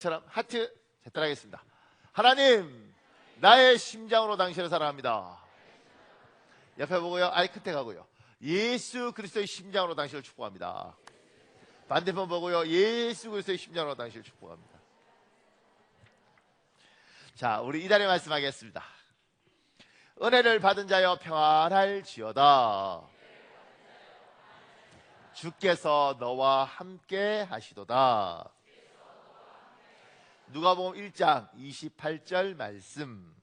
처럼 하트 제따라하겠습니다. 하나님, 나의 심장으로 당신을 사랑합니다. 옆에 보고요, 아이 컨택 하고요. 예수 그리스도의 심장으로 당신을 축복합니다. 반대편 보고요, 예수 그리스도의 심장으로 당신을 축복합니다. 자, 우리 이달의 말씀하겠습니다. 은혜를 받은 자여 평안할지어다. 주께서 너와 함께 하시도다. 누가복음 1장 28절 말씀.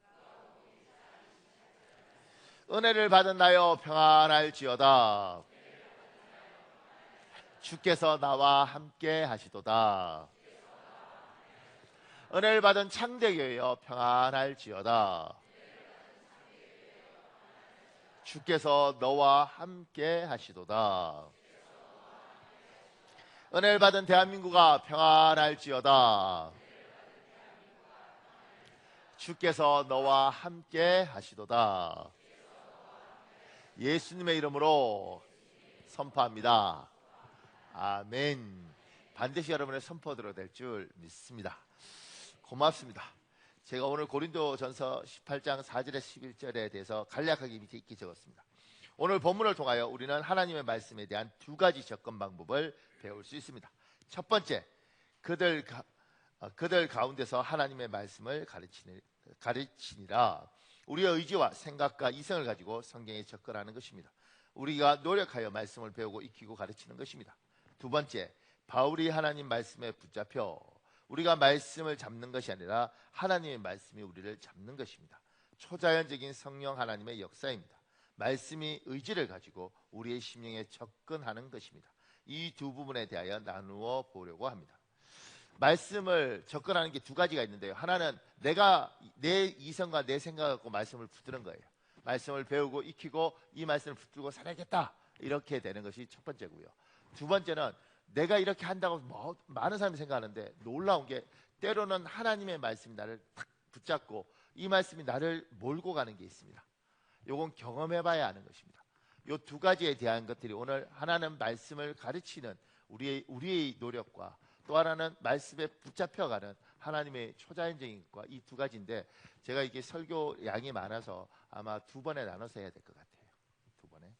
은혜를 받은 나여 평안할지어다. 주께서 나와 함께 하시도다. 은혜를 받은 창대교회여 평안할지어다. 주께서 너와 함께 하시도다. 은혜를 받은 대한민국아 평안할지어다. 주께서 너와 함께 하시도다. 예수님의 이름으로 선포합니다. 아멘. 반드시 여러분의 선포대로 될 줄 믿습니다. 고맙습니다. 제가 오늘 고린도전서 18장 4절에 11절에 대해서 간략하게 밑에 있게 적었습니다. 오늘 본문을 통하여 우리는 하나님의 말씀에 대한 두 가지 접근 방법을 배울 수 있습니다. 첫 번째, 그들 가운데서 하나님의 말씀을 가르치니라. 우리의 의지와 생각과 이성을 가지고 성경에 접근하는 것입니다. 우리가 노력하여 말씀을 배우고 익히고 가르치는 것입니다. 두 번째, 바울이 하나님 말씀에 붙잡혀 우리가 말씀을 잡는 것이 아니라 하나님의 말씀이 우리를 잡는 것입니다. 초자연적인 성령 하나님의 역사입니다. 말씀이 의지를 가지고 우리의 심령에 접근하는 것입니다. 이 두 부분에 대하여 나누어 보려고 합니다. 말씀을 접근하는 게 두 가지가 있는데요. 하나는 내가 내 이성과 내 생각을 갖고 말씀을 붙드는 거예요. 말씀을 배우고 익히고 이 말씀을 붙들고 살아야겠다, 이렇게 되는 것이 첫 번째고요. 두 번째는 내가 이렇게 한다고 많은 사람이 생각하는데 놀라운 게 때로는 하나님의 말씀이 나를 탁 붙잡고 이 말씀이 나를 몰고 가는 게 있습니다. 요건 경험해봐야 하는 것입니다. 요 두 가지에 대한 것들이 오늘 하나는 말씀을 가르치는 우리의 노력과 또 하나는 말씀에 붙잡혀가는 하나님의 초자연적인 것과 이 두 가지인데, 제가 이게 설교 양이 많아서 아마 두 번에 나눠서 해야 될 것 같아요. 두 번에.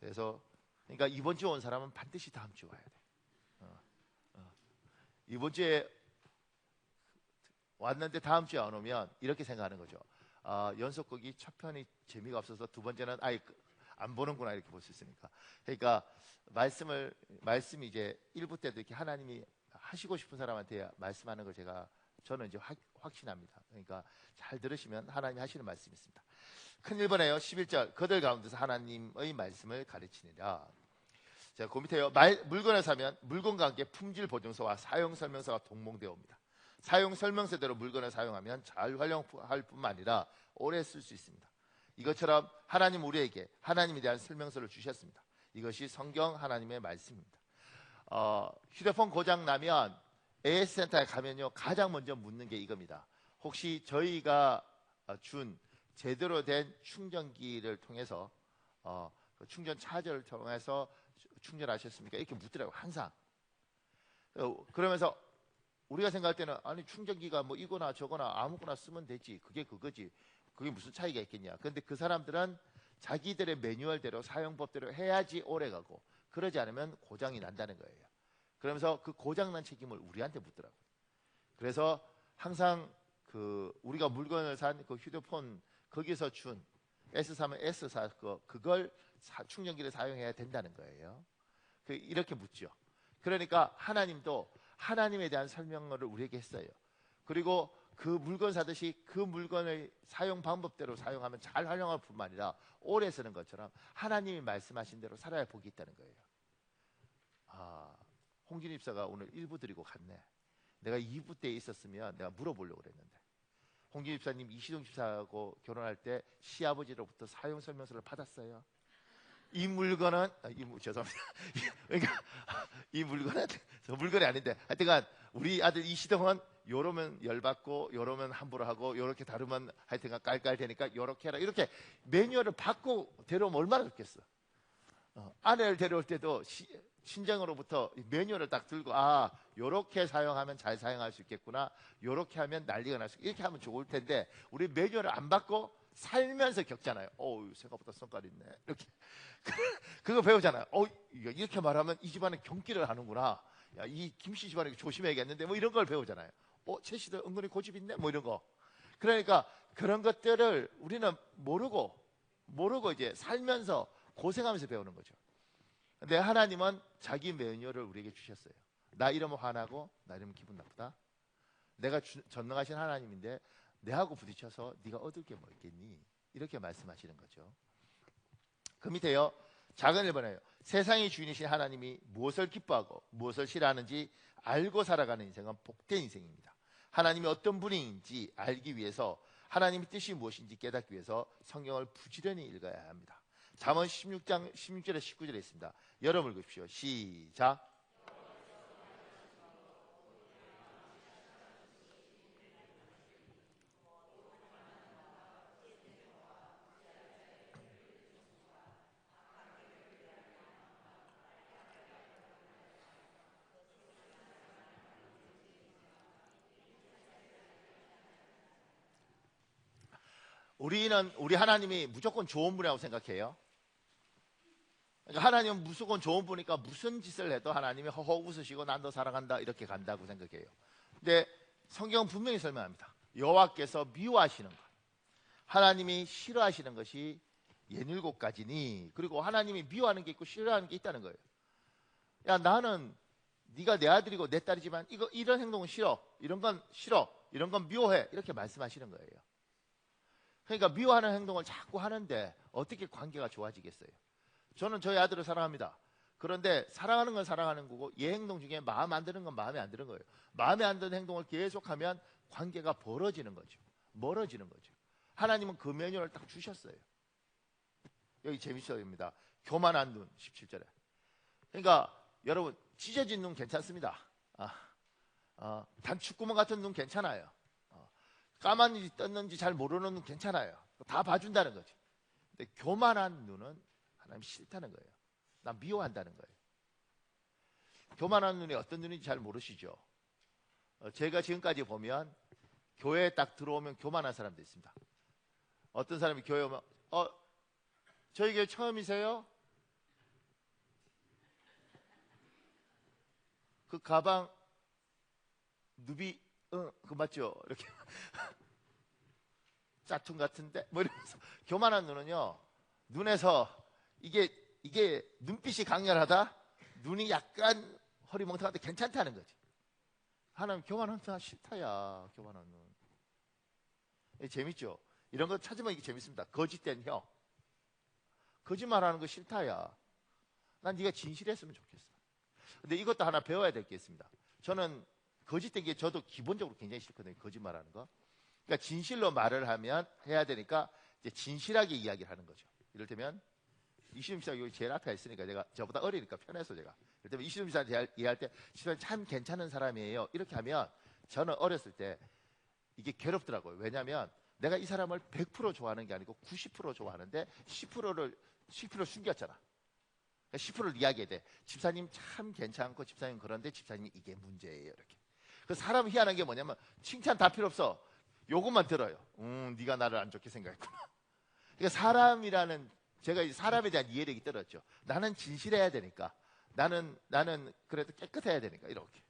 그래서 그러니까 이번 주에 온 사람은 반드시 다음 주에 와야 돼. 이번 주에 왔는데 다음 주에 안 오면 이렇게 생각하는 거죠. 연속극이 첫 편이 재미가 없어서 두 번째는 아예 안 보는구나, 이렇게 볼 수 있으니까. 그러니까 말씀이 이제 1부 때도 이렇게 하나님이 하시고 싶은 사람한테 말씀하는 걸 저는 이제 확신합니다. 그러니까 잘 들으시면 하나님이 하시는 말씀이 있습니다. 큰 1번에요 11절, 그들 가운데서 하나님의 말씀을 가르치니라. 자, 그 밑에요, 물건을 사면 물건과 함께 품질 보증서와 사용 설명서가 동봉되어 옵니다. 사용 설명서대로 물건을 사용하면 잘 활용할 뿐만 아니라 오래 쓸 수 있습니다. 이것처럼 하나님 우리에게 하나님에 대한 설명서를 주셨습니다. 이것이 성경 하나님의 말씀입니다. 휴대폰 고장 나면 AS센터에 가면요, 가장 먼저 묻는 게 이겁니다. 혹시 저희가 준 제대로 된 충전기를 통해서 충전 차저를 통해서 충전하셨습니까? 이렇게 묻더라고요, 항상. 그러면서 우리가 생각할 때는 아니, 충전기가 뭐 이거나 저거나 아무거나 쓰면 되지, 그게 그거지, 그게 무슨 차이가 있겠냐. 그런데 그 사람들은 자기들의 매뉴얼대로 사용법대로 해야지 오래가고, 그러지 않으면 고장이 난다는 거예요. 그러면서 그 고장난 책임을 우리한테 묻더라고요. 그래서 항상 우리가 물건을 산 그 휴대폰 거기서 준 S3은 S4 그걸 충전기를 사용해야 된다는 거예요. 이렇게 묻죠. 그러니까 하나님도 하나님에 대한 설명을 우리에게 했어요. 그리고 그 물건 사듯이 그 물건의 사용 방법대로 사용하면 잘 활용할 뿐만 아니라 오래 쓰는 것처럼 하나님이 말씀하신 대로 살아야 복이 있다는 거예요. 홍진 입사가 오늘 1부 드리고 갔네. 내가 2부 때 있었으면 내가 물어보려고 그랬는데, 홍진 입사님 이시동 집사하고 결혼할 때 시아버지로부터 사용 설명서를 받았어요. 이 물건은 죄송합니다. 그러니까 이 물건은 저 물건이 아닌데, 하여튼간 우리 아들 이시동은 요러면 열받고 요러면 함부로 하고 요렇게 다루면 하여튼간 깔깔대니까 요렇게 해라, 이렇게 매뉴얼을 받고 데려오면 얼마나 좋겠어. 아내를 데려올 때도 친정으로부터 매뉴얼을 딱 들고 요렇게 사용하면 잘 사용할 수 있겠구나, 요렇게 하면 난리가 날 수 있겠구나, 이렇게 하면 좋을 텐데 우리 매뉴얼을 안 받고 살면서 겪잖아요. 생각보다 성깔 있네 이렇게 그거 배우잖아요. 이렇게 말하면 이 집안은 경기를 하는구나, 야, 이 김씨 집안은 조심해야겠는데, 뭐 이런 걸 배우잖아요. 최 씨도 은근히 고집 있네, 뭐 이런 거. 그러니까 그런 것들을 우리는 모르고 이제 살면서 고생하면서 배우는 거죠. 근데 하나님은 자기 매뉴얼을 우리에게 주셨어요. 나 이러면 화나고 나 이러면 기분 나쁘다. 내가 전능하신 하나님인데 내하고 부딪혀서 네가 얻을 게 뭐 있겠니? 이렇게 말씀하시는 거죠. 그 밑에요, 작은 1번에요. 세상의 주인이신 하나님이 무엇을 기뻐하고 무엇을 싫어하는지 알고 살아가는 인생은 복된 인생입니다. 하나님이 어떤 분인지 알기 위해서, 하나님의 뜻이 무엇인지 깨닫기 위해서 성경을 부지런히 읽어야 합니다. 잠언 16장 16절에 19절에 있습니다. 여러분 읽으십시오. 시작. 우리 하나님이 무조건 좋은 분이라고 생각해요. 그러니까 하나님은 무조건 좋은 분이니까 무슨 짓을 해도 하나님이 허허 웃으시고 난 너 사랑한다 이렇게 간다고 생각해요. 근데 성경은 분명히 설명합니다. 여호와께서 미워하시는 것, 하나님이 싫어하시는 것이 67가지니, 그리고 하나님이 미워하는 게 있고 싫어하는 게 있다는 거예요. 야, 나는 네가 내 아들이고 내 딸이지만 이런 행동은 싫어, 이런 건 싫어, 이런 건 미워해, 이렇게 말씀하시는 거예요. 그러니까 미워하는 행동을 자꾸 하는데 어떻게 관계가 좋아지겠어요? 저는 저희 아들을 사랑합니다. 그런데 사랑하는 건 사랑하는 거고 얘 행동 중에 마음 안 드는 건 마음에 안 드는 거예요. 마음에 안 드는 행동을 계속하면 관계가 멀어지는 거죠. 멀어지는 거죠. 하나님은 그 매뉴얼을 딱 주셨어요. 여기 재밌어요입니다. 교만한 눈 17절에. 그러니까 여러분, 찢어진 눈 괜찮습니다. 단축구멍 같은 눈 괜찮아요. 까만지 떴는지 잘 모르는 눈 괜찮아요. 다 봐준다는 거지. 근데 교만한 눈은 하나님 싫다는 거예요. 난 미워한다는 거예요. 교만한 눈이 어떤 눈인지 잘 모르시죠? 제가 지금까지 보면 교회에 딱 들어오면 교만한 사람도 있습니다. 어떤 사람이 교회 오면 저희 교회 처음이세요? 그 가방 누비 그거 맞죠? 이렇게 짜툰 같은데 뭐 이러면서. 교만한 눈은요, 눈에서 이게 눈빛이 강렬하다, 눈이 약간 허리멍텅한데 괜찮다는 거지. 하나님 교만한 눈 싫다야. 교만한 눈 재밌죠? 이런 거 찾으면 이게 재밌습니다. 거짓된 혀, 거짓말하는 거 싫다야. 난 네가 진실했으면 좋겠어. 근데 이것도 하나 배워야 될 게 있습니다. 저는 거짓된 게 저도 기본적으로 굉장히 싫거든요. 거짓말하는 거. 그러니까 진실로 말을 해야 되니까 이제 진실하게 이야기를 하는 거죠. 이를테면 이시름 씨가 여기 제일 앞에 있으니까 제가 저보다 어리니까 편해서 제가 이를테면 이시름 씨한테 이야기할 때 시름 참 괜찮은 사람이에요 이렇게 하면 저는 어렸을 때 이게 괴롭더라고요. 왜냐하면 내가 이 사람을 100% 좋아하는 게 아니고 90% 좋아하는데 10% 숨겼잖아. 10%를 이야기해야 돼. 집사님 참 괜찮고 집사님 그런데 집사님 이게 문제예요. 이렇게. 그 사람 희한한 게 뭐냐면 칭찬 다 필요 없어. 요것만 들어요. 네가 나를 안 좋게 생각했구나. 그러니까 제가 이 사람에 대한 이해력이 떨어졌죠. 나는 진실해야 되니까. 나는 그래도 깨끗해야 되니까 이렇게.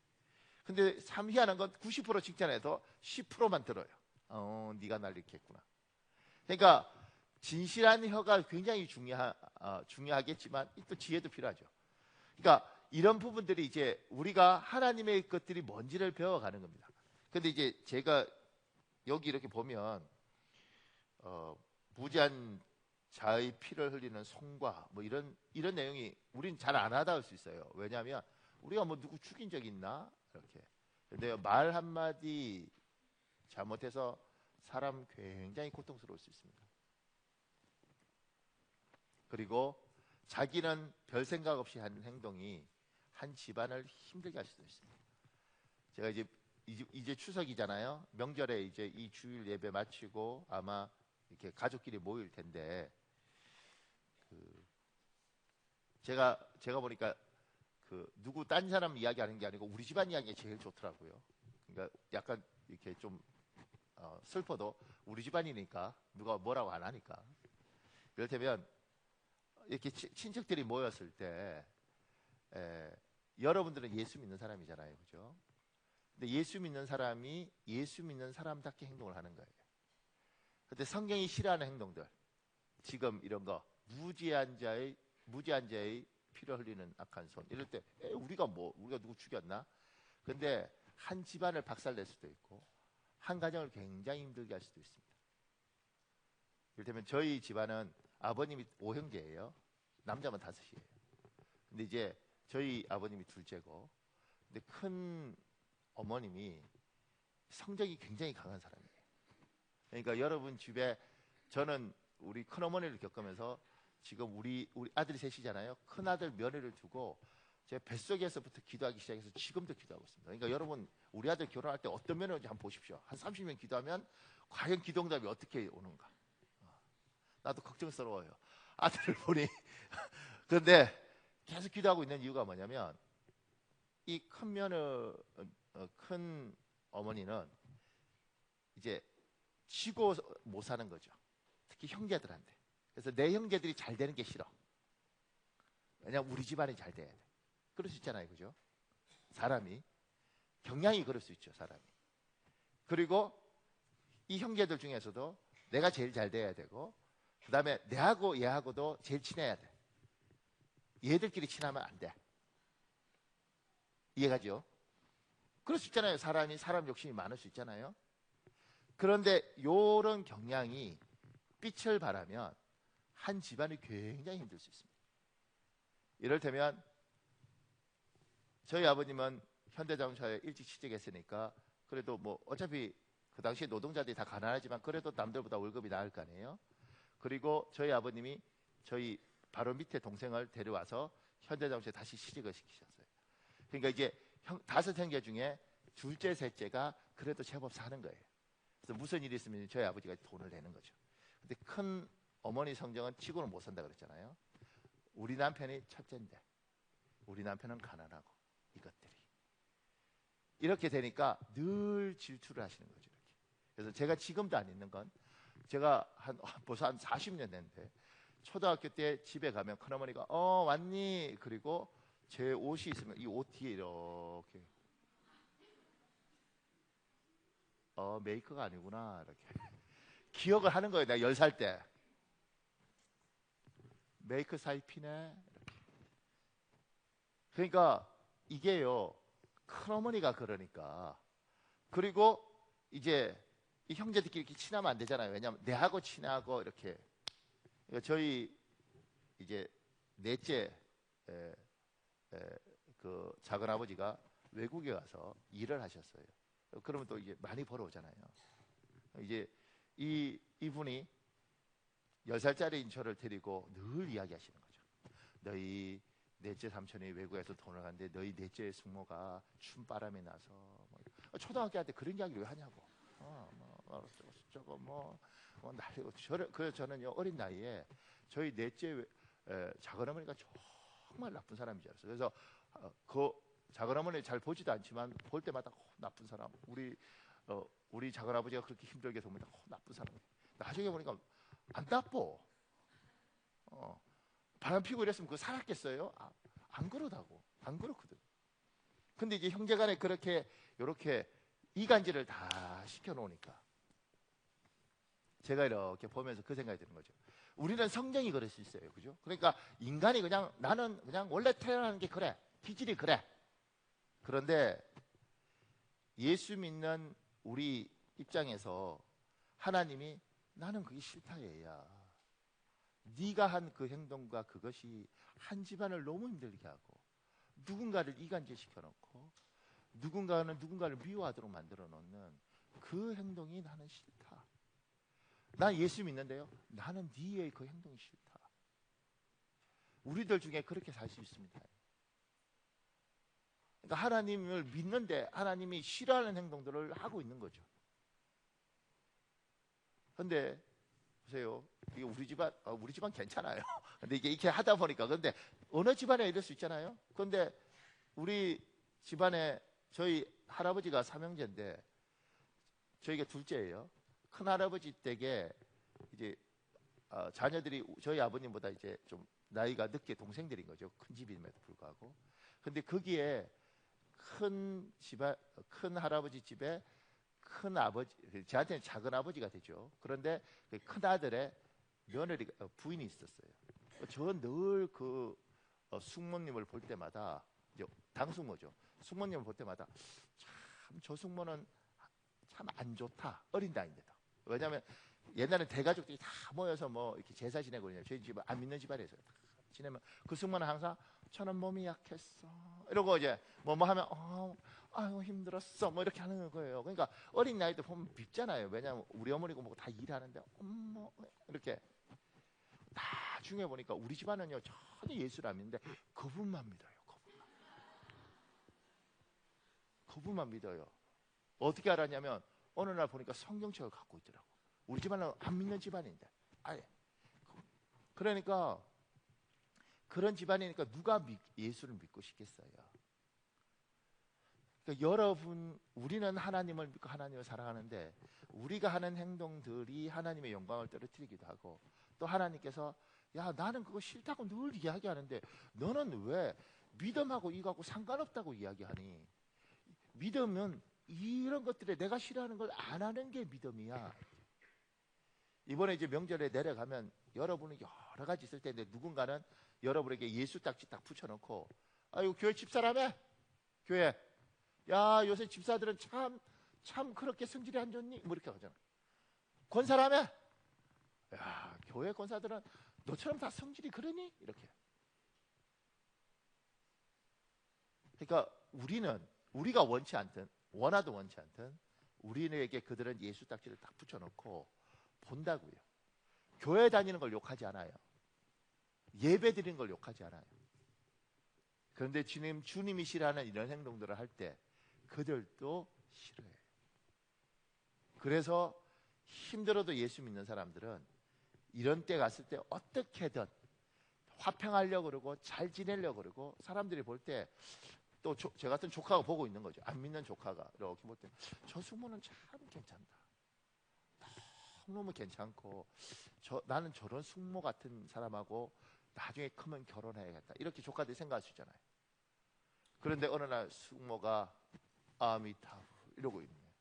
근데 참 희한한 건 90% 칭찬해도 10%만 들어요. 네가 날 이렇게 했구나. 그러니까 진실한 혀가 굉장히 중요하겠지만 또 지혜도 필요하죠. 그러니까 이런 부분들이 이제 우리가 하나님의 것들이 뭔지를 배워가는 겁니다. 근데 이제 제가 여기 이렇게 보면 무지한 자의 피를 흘리는 송과 뭐 이런 내용이 우린 잘 안 하다 할 수 있어요. 왜냐하면 우리가 뭐 누구 죽인 적 있나 이렇게. 근데 말 한마디 잘못해서 사람 굉장히 고통스러울 수 있습니다. 그리고 자기는 별 생각 없이 하는 행동이 한 집안을 힘들게 할 수도 있습니다. 제가 이제 추석이잖아요. 명절에 이제 이 주일 예배 마치고 아마 이렇게 가족끼리 모일 텐데 제가 보니까 그 누구 딴 사람 이야기하는 게 아니고 우리 집안 이야기가 제일 좋더라고요. 그러니까 약간 이렇게 좀 슬퍼도 우리 집안이니까 누가 뭐라고 안 하니까. 이를테면 이렇게 친척들이 모였을 때 여러분들은 예수 믿는 사람이잖아요, 그죠? 근데 예수 믿는 사람이 예수 믿는 사람답게 행동을 하는 거예요. 근데 성경이 싫어하는 행동들, 지금 이런 거 무지한 자의 피를 흘리는 악한 손, 이럴 때 우리가 누구 죽였나? 근데 한 집안을 박살낼 수도 있고 한 가정을 굉장히 힘들게 할 수도 있습니다. 이를테면 저희 집안은 아버님이 5형제예요. 남자만 5이에요. 근데 이제 저희 아버님이 둘째고, 근데 큰 어머님이 성격이 굉장히 강한 사람이에요. 그러니까 여러분 집에, 저는 우리 큰 어머니를 겪으면서 지금 우리 아들이 셋이잖아요. 큰 아들 며느리를 두고 제 뱃속에서부터 기도하기 시작해서 지금도 기도하고 있습니다. 그러니까 여러분 우리 아들 결혼할 때 어떤 며느리인지 한번 보십시오. 한 30년 기도하면 과연 기도응답이 어떻게 오는가. 나도 걱정스러워요. 아들을 보니. 그런데 계속 기도하고 있는 이유가 뭐냐면 이 큰 어머니는 이제 지고 못 사는 거죠. 특히 형제들한테. 그래서 내 형제들이 잘 되는 게 싫어. 왜냐면 우리 집안이 잘 돼야 돼. 그럴 수 있잖아요, 그죠? 사람이 경향이 그럴 수 있죠, 사람이. 그리고 이 형제들 중에서도 내가 제일 잘 돼야 되고, 그 다음에 내하고 얘하고도 제일 친해야 돼. 얘들끼리 친하면 안 돼. 이해가죠? 그럴 수 있잖아요. 사람 욕심이 많을 수 있잖아요. 그런데 이런 경향이 빛을 발하면 한 집안이 굉장히 힘들 수 있습니다. 이를테면 저희 아버님은 현대자동차에 일찍 취직했으니까 그래도 뭐 어차피 그 당시에 노동자들이 다 가난하지만 그래도 남들보다 월급이 나을 거 아니에요. 그리고 저희 아버님이 저희 바로 밑에 동생을 데려와서 현대자동차에 다시 취직을 시키셨어요. 그러니까 이제 5형제 중에 둘째, 셋째가 그래도 제법 사는 거예요. 그래서 무슨 일이 있으면 저희 아버지가 돈을 내는 거죠. 근데 큰 어머니 성정은 치고는 못 산다 그랬잖아요. 우리 남편이 첫째인데 우리 남편은 가난하고 이것들이 이렇게 되니까 늘 질투를 하시는 거죠. 이렇게. 그래서 제가 지금도 안 있는 건, 제가 벌써 한 40년 됐는데 초등학교 때 집에 가면 큰어머니가 왔니? 그리고 제 옷이 있으면 이 옷 뒤에 이렇게 메이크가 아니구나 이렇게 기억을 하는 거예요. 내가 10살 때 메이크 살피네 이렇게. 그러니까 이게요, 큰어머니가 그러니까. 그리고 이제 이 형제들끼리 이렇게 친하면 안 되잖아요. 왜냐하면 내하고 친하고 이렇게. 그러니까 저희 이제 넷째 그 작은 아버지가 외국에 가서 일을 하셨어요. 그러면 또 이제 많이 벌어오잖아요. 이제 이분이 10살짜리인 저를 데리고 늘 이야기하시는 거죠. 너희 넷째 삼촌이 외국에서 돈을 갔는데 너희 넷째 숙모가 춤바람이 나서 초등학교 때 그런 이야기를 왜 하냐고. 저거 난리고. 그래서 저는요, 어린 나이에 저희 넷째 작은 어머니가 정말 나쁜 사람인 줄 알았어요. 그래서 그 작은 어머니 잘 보지도 않지만 볼 때마다 나쁜 사람. 우리 작은 아버지가 그렇게 힘들게 돕니다. 나쁜 사람. 나중에 보니까 안 나빠. 바람 피고 이랬으면 그거 살았겠어요? 안 그러다고. 안 그렇거든. 근데 이제 형제간에 그렇게 이렇게 이간질을 다 시켜놓으니까 제가 이렇게 보면서 그 생각이 드는 거죠. 우리는 성경이 그럴 수 있어요, 그죠? 그러니까 인간이 나는 그냥 원래 태어나는 게 그래, 기질이 그래. 그런데 예수 믿는 우리 입장에서 하나님이 나는 그게 싫다 얘야. 네가 한 그 행동과 그것이 한 집안을 너무 힘들게 하고 누군가를 이간질 시켜놓고 누군가를 미워하도록 만들어 놓는 그 행동이 나는 싫다. 난 예수 믿는데요, 나는 네의 그 행동이 싫다. 우리들 중에 그렇게 살 수 있습니다. 그러니까 하나님을 믿는데 하나님이 싫어하는 행동들을 하고 있는 거죠. 그런데 보세요, 이게 우리 집안 괜찮아요. 근데 이게 이렇게 하다 보니까, 근데 어느 집안에 이럴 수 있잖아요. 그런데 우리 집안에 저희 할아버지가 삼형제인데 저희가 둘째예요. 큰 할아버지 댁에 이제 자녀들이 저희 아버님보다 이제 좀 나이가 늦게 동생들인 거죠. 큰 집임에도 불구하고. 근데 거기에 큰 할아버지 집에 큰 아버지, 저한테는 작은 아버지가 되죠. 그런데 그큰 아들의 며느리 부인이 있었어요. 저 늘 그 숙모님을 볼 때마다, 이제 당숙모죠. 숙모님을 볼 때마다 참 저 숙모는 참 안 좋다. 어린 나이인데도. 왜냐하면 옛날에 대가족들이 다 모여서 뭐 이렇게 제사 지내고 그러냐. 저희 집은 안 믿는 집안에서 지내면 그 숙모는 항상 저는 몸이 약했어 이러고 이제 뭐 하면 아유 힘들었어 뭐 이렇게 하는 거예요. 그러니까 어린 나이 때 보면 밉잖아요. 왜냐하면 우리 어머니고 뭐고 다 일하는데 어머 이렇게. 나중에 보니까 우리 집안은요 전혀 예수를 안 믿는데 그분만 믿어요. 그분만 믿어요. 어떻게 알았냐면 어느 날 보니까 성경책을 갖고 있더라고. 우리 집안은 안 믿는 집안인데 아예. 그러니까 그런 집안이니까 누가 예수를 믿고 싶겠어요. 그러니까 여러분, 우리는 하나님을 믿고 하나님을 사랑하는데 우리가 하는 행동들이 하나님의 영광을 떨어뜨리기도 하고, 또 하나님께서 야 나는 그거 싫다고 늘 이야기하는데 너는 왜 믿음하고 이거하고 상관없다고 이야기하니? 믿음은 이런 것들에 내가 싫어하는 걸 안 하는 게 믿음이야. 이번에 이제 명절에 내려가면 여러분은 여러 가지 있을 텐데 누군가는 여러분에게 예수 딱지 딱 붙여놓고 아유 교회 집사라며? 교회 야 요새 집사들은 참 그렇게 성질이 안 좋니? 뭐 이렇게 하잖아. 권사라며? 야 교회 권사들은 너처럼 다 성질이 그러니? 이렇게. 그러니까 우리가 원치 않든 원하든 원치 않든 우리에게 그들은 예수 딱지를 딱 붙여놓고 본다고요. 교회 다니는 걸 욕하지 않아요. 예배 드리는 걸 욕하지 않아요. 그런데 주님이 싫어하는 이런 행동들을 할 때 그들도 싫어해요. 그래서 힘들어도 예수 믿는 사람들은 이런 때 갔을 때 어떻게든 화평하려고 그러고 잘 지내려고 그러고, 사람들이 볼 때 또 저 같은 조카가 보고 있는 거죠. 안 믿는 조카가 이렇게 볼 때 저 숙모는 참 괜찮다. 너무 괜찮고 나는 저런 숙모 같은 사람하고 나중에 크면 결혼해야겠다. 이렇게 조카들이 생각할 수 있잖아요. 그런데 어느 날 숙모가 아미타불 이러고 있는 거예요.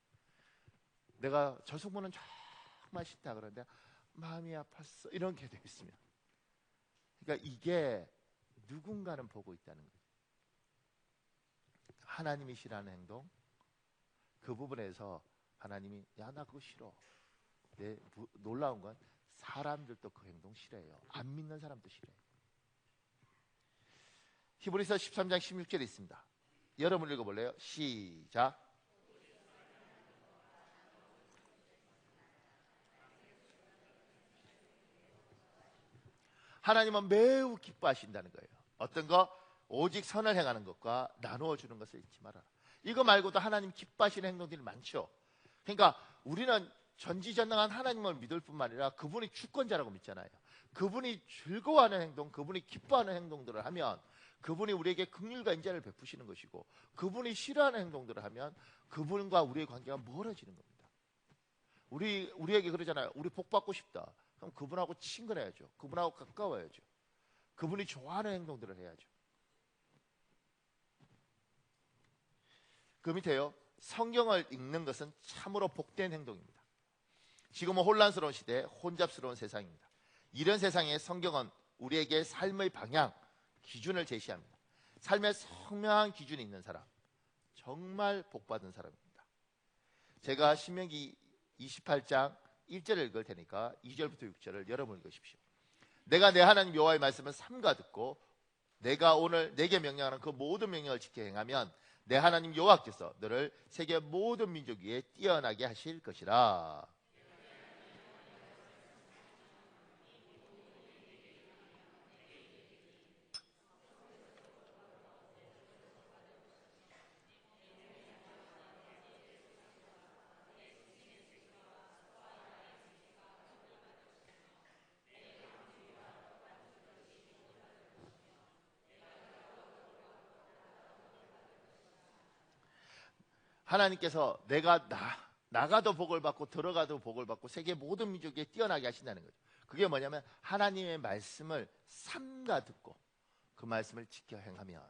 내가 저 숙모는 정말 싫다 그러는데 마음이 아팠어 이런 게 되어 있으면, 그러니까 이게 누군가는 보고 있다는 거예요. 하나님이 싫어하는 행동, 그 부분에서 하나님이 야 나 그거 싫어. 놀라운 건 사람들도 그 행동 싫어해요. 안 믿는 사람도 싫어해요. 히브리서 13장 16절에 있습니다. 여러분 읽어볼래요? 시작. 하나님은 매우 기뻐하신다는 거예요. 어떤 거? 오직 선을 행하는 것과 나누어 주는 것을 잊지 말아라. 이거 말고도 하나님 기뻐하시는 행동들이 많죠. 그러니까 우리는 전지전능한 하나님을 믿을 뿐만 아니라 그분이 주권자라고 믿잖아요. 그분이 즐거워하는 행동, 그분이 기뻐하는 행동들을 하면 그분이 우리에게 긍휼과 인자를 베푸시는 것이고, 그분이 싫어하는 행동들을 하면 그분과 우리의 관계가 멀어지는 겁니다. 우리에게 그러잖아요. 우리 복 받고 싶다. 그럼 그분하고 친근해야죠. 그분하고 가까워야죠. 그분이 좋아하는 행동들을 해야죠. 그 밑에요. 성경을 읽는 것은 참으로 복된 행동입니다. 지금은 혼란스러운 시대, 혼잡스러운 세상입니다. 이런 세상에 성경은 우리에게 삶의 방향, 기준을 제시합니다. 삶의 선명한 기준이 있는 사람, 정말 복받은 사람입니다. 제가 신명기 28장 1절을 읽을 테니까 2절부터 6절을 여러분 읽으십시오. 내가 내 하나님 여호와의 말씀을 삼가 듣고 내가 오늘 내게 명령하는 그 모든 명령을 지켜 행하면 내 하나님 여호와께서 너를 세계 모든 민족 위에 뛰어나게 하실 것이라. 하나님께서 내가 나가도 복을 받고 들어가도 복을 받고 세계 모든 민족에 뛰어나게 하신다는 거죠. 그게 뭐냐면 하나님의 말씀을 삼가 듣고 그 말씀을 지켜 행하면.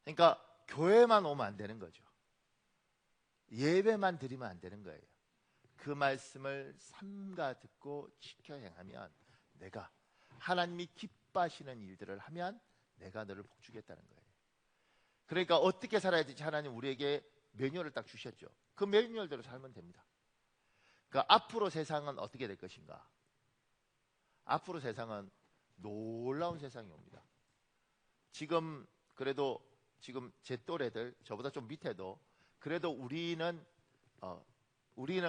그러니까 교회만 오면 안 되는 거죠. 예배만 드리면 안 되는 거예요. 그 말씀을 삼가 듣고 지켜 행하면 내가 하나님이 기뻐하시는 일들을 하면 내가 너를 복주겠다는 거예요. 그러니까 어떻게 살아야 되지? 하나님 우리에게 매뉴얼을 딱 주셨죠. 그 매뉴얼대로 살면 됩니다. 그러니까 앞으로 세상은 어떻게 될 것인가? 앞으로 세상은 놀라운 세상이 옵니다. 지금 그래도 지금 제 또래들, 저보다 좀 밑에도 그래도 우리는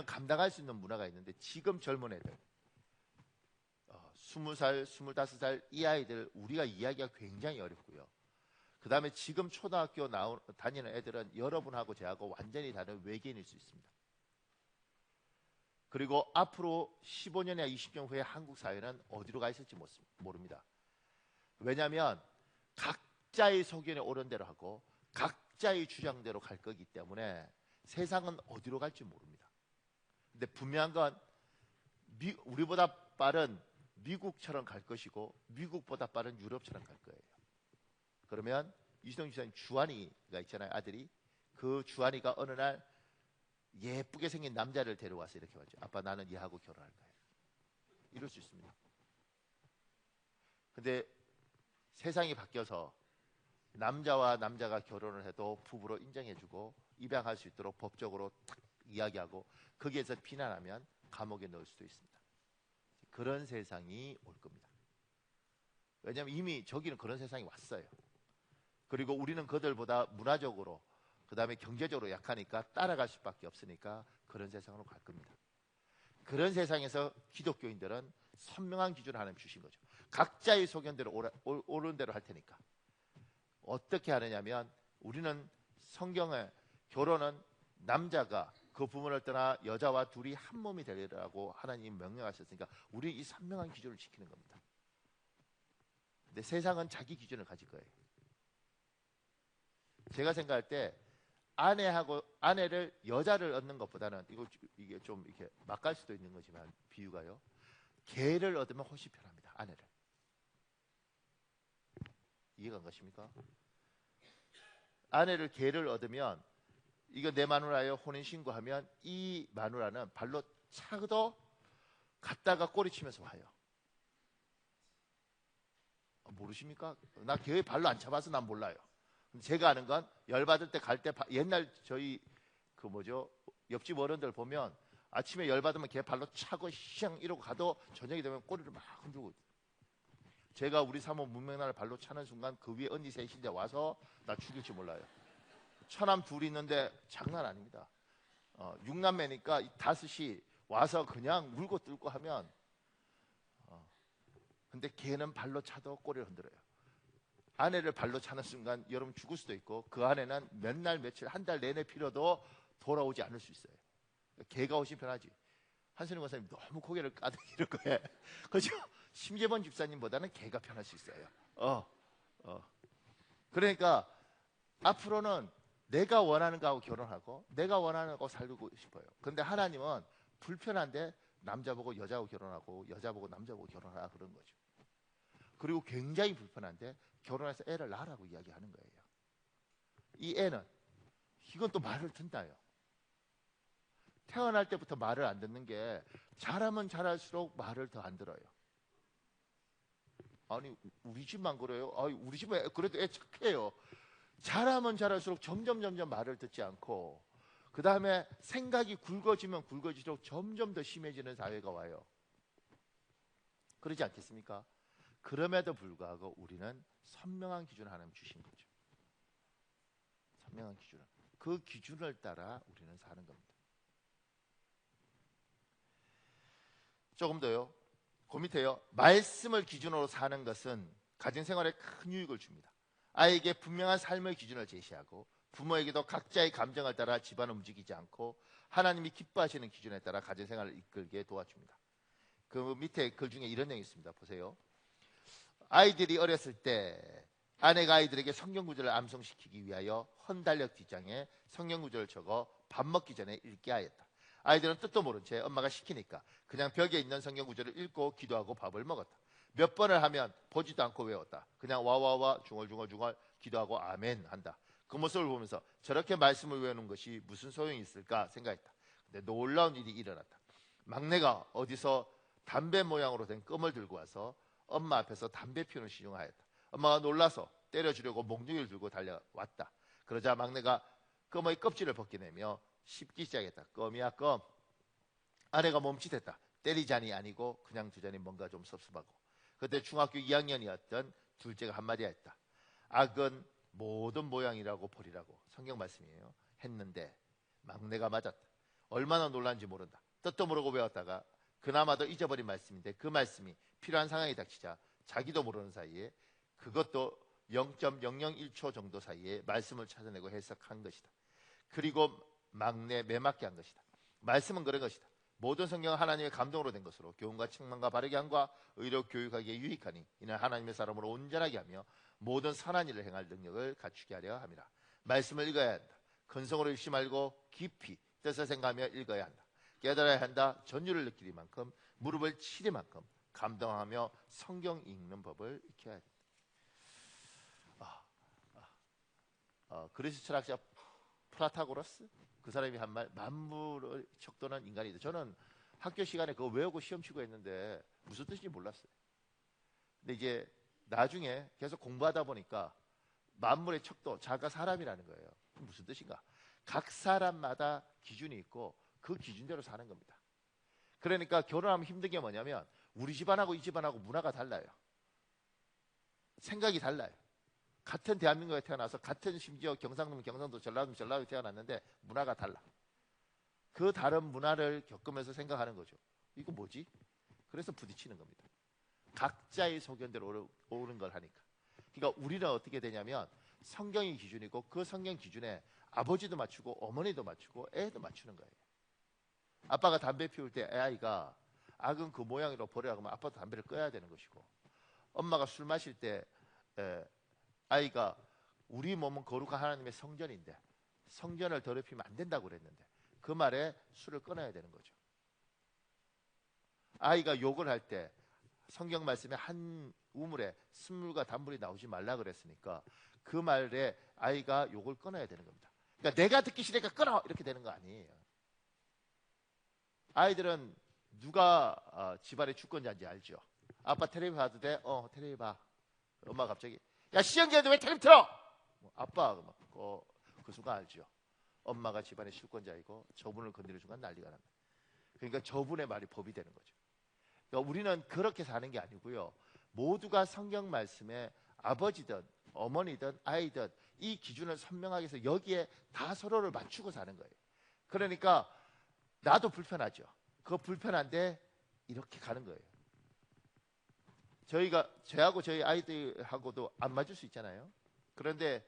감당할 수 있는 문화가 있는데 지금 젊은 애들 20살, 25살 이 아이들 우리가 이야기가 굉장히 어렵고요. 그 다음에 지금 초등학교 다니는 애들은 여러분하고 저하고 완전히 다른 외계인일 수 있습니다. 그리고 앞으로 15년이나 20년 후에 한국 사회는 어디로 가 있을지 모릅니다. 왜냐하면 각자의 소견에 옳은 대로 하고 각자의 주장대로 갈 거기 때문에 세상은 어디로 갈지 모릅니다. 근데 분명한 건 우리보다 빠른 미국처럼 갈 것이고 미국보다 빠른 유럽처럼 갈 거예요. 그러면 이수동 집사님 주한이가 있잖아요. 아들이. 그 주한이가 어느 날 예쁘게 생긴 남자를 데려와서 이렇게 말했죠. 아빠 나는 얘하고 결혼할 거예요. 이럴 수 있습니다. 근데 세상이 바뀌어서 남자와 남자가 결혼을 해도 부부로 인정해주고 입양할 수 있도록 법적으로 탁 이야기하고 거기에서 비난하면 감옥에 넣을 수도 있습니다. 그런 세상이 올 겁니다. 왜냐하면 이미 저기는 그런 세상이 왔어요. 그리고 우리는 그들보다 문화적으로 그 다음에 경제적으로 약하니까 따라갈 수밖에 없으니까 그런 세상으로 갈 겁니다. 그런 세상에서 기독교인들은 선명한 기준을 하나님 주신 거죠. 각자의 소견대로 옳은 대로 할 테니까. 어떻게 하느냐면 우리는 성경에 결혼은 남자가 그 부모를 떠나 여자와 둘이 한 몸이 되리라고 하나님 명령하셨으니까 우리 이 선명한 기준을 지키는 겁니다. 근데 세상은 자기 기준을 가질 거예요. 제가 생각할 때 아내를 여자를 얻는 것보다는 이게 좀 이렇게 막 갈 수도 있는 거지만 비유가요. 개를 얻으면 훨씬 편합니다. 아내를. 이해가 안 가십니까? 아내를 개를 얻으면 이거 내 마누라예요 혼인 신고하면 이 마누라는 발로 차도 갔다가 꼬리치면서 와요. 모르십니까? 나 개 발로 안 차봐서 난 몰라요. 제가 아는 건 열받을 때 갈 때 옛날 저희 옆집 어른들 보면 아침에 열받으면 개 발로 차고 샹 이러고 가도 저녁이 되면 꼬리를 막 흔들고. 제가 우리 사모 문명나를 발로 차는 순간 그 위에 언니 셋인데 와서 나 죽일지 몰라요. 처남 둘이 있는데 장난 아닙니다. 6남매니까 다섯이 와서 그냥 물고 뜯고 하면 근데 개는 발로 차도 꼬리를 흔들어요. 아내를 발로 차는 순간 여러분 죽을 수도 있고 그 아내는 몇 날 며칠 한 달 내내 필요도 돌아오지 않을 수 있어요. 개가 훨씬 편하지. 한선희 권사님 너무 고개를 까득이는 거예요. 그렇죠? 심재번 집사님보다는 개가 편할 수 있어요. 그러니까 앞으로는 내가 원하는 거하고 결혼하고 내가 원하는 거 살고 싶어요. 그런데 하나님은 불편한데 남자 보고 여자하고 결혼하고 여자 보고 남자 보고 결혼하라 그런 거죠. 그리고 굉장히 불편한데 결혼해서 애를 낳으라고 이야기하는 거예요. 이 애는 이건 또 말을 듣나요? 태어날 때부터 말을 안 듣는 게 자라면 자랄수록 말을 더 안 들어요. 아니 우리 집만 그래요? 아니 우리 집은 그래도 애 착해요. 자라면 자랄수록 점점 말을 듣지 않고 그 다음에 생각이 굵어지면 굵어질수록 점점 더 심해지는 사회가 와요. 그러지 않겠습니까? 그럼에도 불구하고 우리는 선명한 기준을 하나님 주신 거죠. 선명한 기준을. 그 기준을 따라 우리는 사는 겁니다. 조금 더요. 그 밑에요. 말씀을 기준으로 사는 것은 가정생활에 큰 유익을 줍니다. 아이에게 분명한 삶의 기준을 제시하고 부모에게도 각자의 감정을 따라 집안을 움직이지 않고 하나님이 기뻐하시는 기준에 따라 가정생활을 이끌게 도와줍니다. 그 밑에 글 중에 이런 내용이 있습니다. 보세요. 아이들이 어렸을 때 아내가 아이들에게 성경 구절을 암송시키기 위하여 헌달력 뒷장에 성경 구절을 적어 밥 먹기 전에 읽게 하였다. 아이들은 뜻도 모른 채 엄마가 시키니까 그냥 벽에 있는 성경 구절을 읽고 기도하고 밥을 먹었다. 몇 번을 하면 보지도 않고 외웠다. 그냥 와와와 중얼중얼 기도하고 아멘 한다. 그 모습을 보면서 저렇게 말씀을 외우는 것이 무슨 소용이 있을까 생각했다. 근데 놀라운 일이 일어났다. 막내가 어디서 담배 모양으로 된 껌을 들고 와서 엄마 앞에서 담배 피우는 시중하였다. 엄마가 놀라서 때려주려고 몽둥이를 들고 달려왔다. 그러자 막내가 껌의 껍질을 벗겨내며 씹기 시작했다. 껌이야 껌. 아내가 멈칫했다. 때리자니 아니고 그냥 두자니 뭔가 좀 섭섭하고. 그때 중학교 2학년이었던 둘째가 한마디 했다. 악은 모든 모양이라고 버리라고. 성경 말씀이에요. 했는데 막내가 맞았다. 얼마나 놀란지 모른다. 뜻도 모르고 외웠다가 그나마도 잊어버린 말씀인데 그 말씀이 필요한 상황이 닥치자 자기도 모르는 사이에 그것도 0.001초 정도 사이에 말씀을 찾아내고 해석한 것이다. 그리고 막내 매맞게 한 것이다. 말씀은 그런 것이다. 모든 성경은 하나님의 감동으로 된 것으로 교훈과 책망과 바르게 함과 의로 교육하기에 유익하니 이는 하나님의 사람으로 온전하게 하며 모든 선한 일을 행할 능력을 갖추게 하려 함이라. 말씀을 읽어야 한다. 근성으로 읽지 말고 깊이 뜻을 생각하며 읽어야 한다. 깨달아야 한다. 전율을 느끼리만큼 무릎을 치리만큼 감동하며 성경 읽는 법을 익혀야 한다. 그리스 철학자 프라타고라스 그 사람이 한 말, 만물의 척도는 인간이다. 저는 학교 시간에 그거 외우고 시험 치고 했는데 무슨 뜻인지 몰랐어요. 근데 이제 나중에 계속 공부하다 보니까 만물의 척도, 자가 사람이라는 거예요. 무슨 뜻인가? 각 사람마다 기준이 있고 그 기준대로 사는 겁니다. 그러니까 결혼하면 힘든 게 뭐냐면 우리 집안하고 이 집안하고 문화가 달라요. 생각이 달라요. 같은 대한민국에 태어나서 같은 심지어 경상도면 경상도, 전라도면 전라도에 태어났는데 문화가 달라. 그 다른 문화를 겪으면서 생각하는 거죠. 이거 뭐지? 그래서 부딪히는 겁니다. 각자의 소견대로 오는 걸 하니까. 그러니까 우리는 어떻게 되냐면 성경이 기준이고 그 성경 기준에 아버지도 맞추고 어머니도 맞추고 애도 맞추는 거예요. 아빠가 담배 피울 때 아이가 악은 그 모양으로 버리라고 하면 아빠도 담배를 꺼야 되는 것이고, 엄마가 술 마실 때 아이가 우리 몸은 거룩한 하나님의 성전인데 성전을 더럽히면 안 된다고 그랬는데 그 말에 술을 끊어야 되는 거죠. 아이가 욕을 할 때 성경 말씀에 한 우물에 쓴물과 단물이 나오지 말라 그랬으니까 그 말에 아이가 욕을 끊어야 되는 겁니다. 그러니까 내가 듣기 싫으니까 끊어 이렇게 되는 거 아니에요. 아이들은 누가 집안의 주권자인지 알죠. 아빠 텔레비 봐도 돼? 텔레비 봐. 엄마가 갑자기 야 시영기한테 왜 텔레비 틀어? 아빠 그 순간 알죠. 엄마가 집안의 주권자이고 저분을 건드리는 순간 난리가 납니다. 그러니까 저분의 말이 법이 되는 거죠. 그러니까 우리는 그렇게 사는 게 아니고요. 모두가 성경 말씀에 아버지든 어머니든 아이든 이 기준을 선명하게 해서 여기에 다 서로를 맞추고 사는 거예요. 그러니까 나도 불편하죠. 그거 불편한데 이렇게 가는 거예요. 저하고 저희 아이들하고도 안 맞을 수 있잖아요. 그런데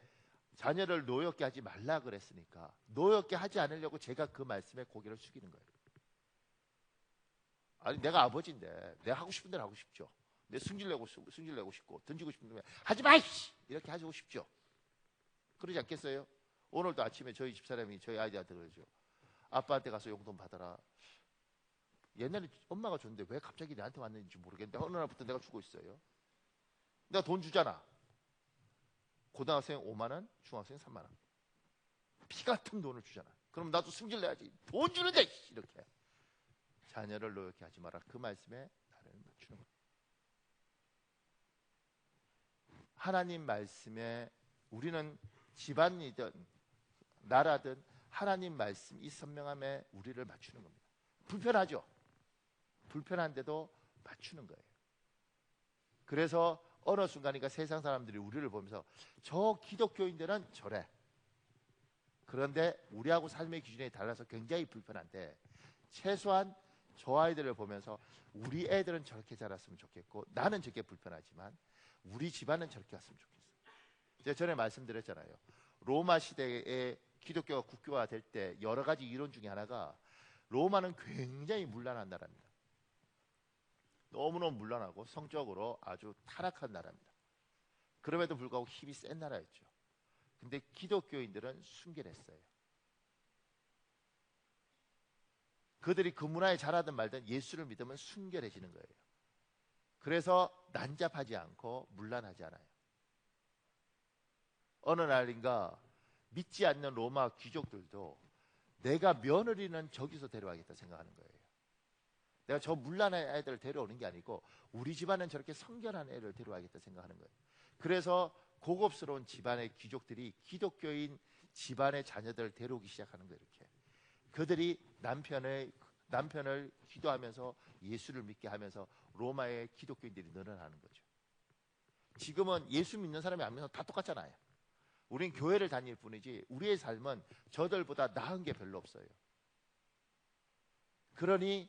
자녀를 노엽게 하지 말라 그랬으니까 노엽게 하지 않으려고 제가 그 말씀에 고개를 숙이는 거예요. 아니 내가 아버지인데 내가 하고 싶은 대로 하고 싶죠. 내 승질내고 싶고 던지고 싶은데 하지 마! 이렇게 하고 싶죠. 그러지 않겠어요? 오늘도 아침에 저희 집사람이 저희 아이들한테 그러죠. 아빠한테 가서 용돈 받아라. 옛날에 엄마가 줬는데 왜 갑자기 나한테 왔는지 모르겠는데 어느 날부터 내가 주고 있어요. 내가 돈 주잖아. 고등학생 5만 원, 중학생 3만 원. 피 같은 돈을 주잖아. 그럼 나도 승질 내야지. 돈 주는데 이렇게. 자녀를 노엽게 하지 마라. 그 말씀에 나를 맞추는 거예요. 하나님 말씀에 우리는 집안이든 나라든 하나님 말씀 이 선명함에 우리를 맞추는 겁니다. 불편하죠. 불편한데도 맞추는 거예요. 그래서 어느 순간이니까 세상 사람들이 우리를 보면서 저 기독교인들은 저래. 그런데 우리하고 삶의 기준이 달라서 굉장히 불편한데 최소한 저 아이들을 보면서 우리 애들은 저렇게 자랐으면 좋겠고 나는 저게 불편하지만 우리 집안은 저렇게 왔으면 좋겠어. 제가 전에 말씀드렸잖아요. 로마 시대에 기독교가 국교화될 때 여러 가지 이론 중에 하나가 로마는 굉장히 문란한 나라입니다. 너무너무 문란하고 성적으로 아주 타락한 나라입니다. 그럼에도 불구하고 힘이 센 나라였죠. 근데 기독교인들은 순결했어요. 그들이 그 문화에 자라든 말든 예수를 믿으면 순결해지는 거예요. 그래서 난잡하지 않고 문란하지 않아요. 어느 날인가 믿지 않는 로마 귀족들도 내가 며느리는 저기서 데려와야겠다 생각하는 거예요. 내가 저 문란한 애들을 데려오는 게 아니고 우리 집안은 저렇게 성결한 애를 데려와야겠다 생각하는 거예요. 그래서 고급스러운 집안의 귀족들이 기독교인 집안의 자녀들을 데려오기 시작하는 거예요. 이렇게 그들이 남편을 기도하면서 예수를 믿게 하면서 로마의 기독교인들이 늘어나는 거죠. 지금은 예수 믿는 사람이 안 믿는 다 똑같잖아요. 우린 교회를 다닐 뿐이지 우리의 삶은 저들보다 나은 게 별로 없어요. 그러니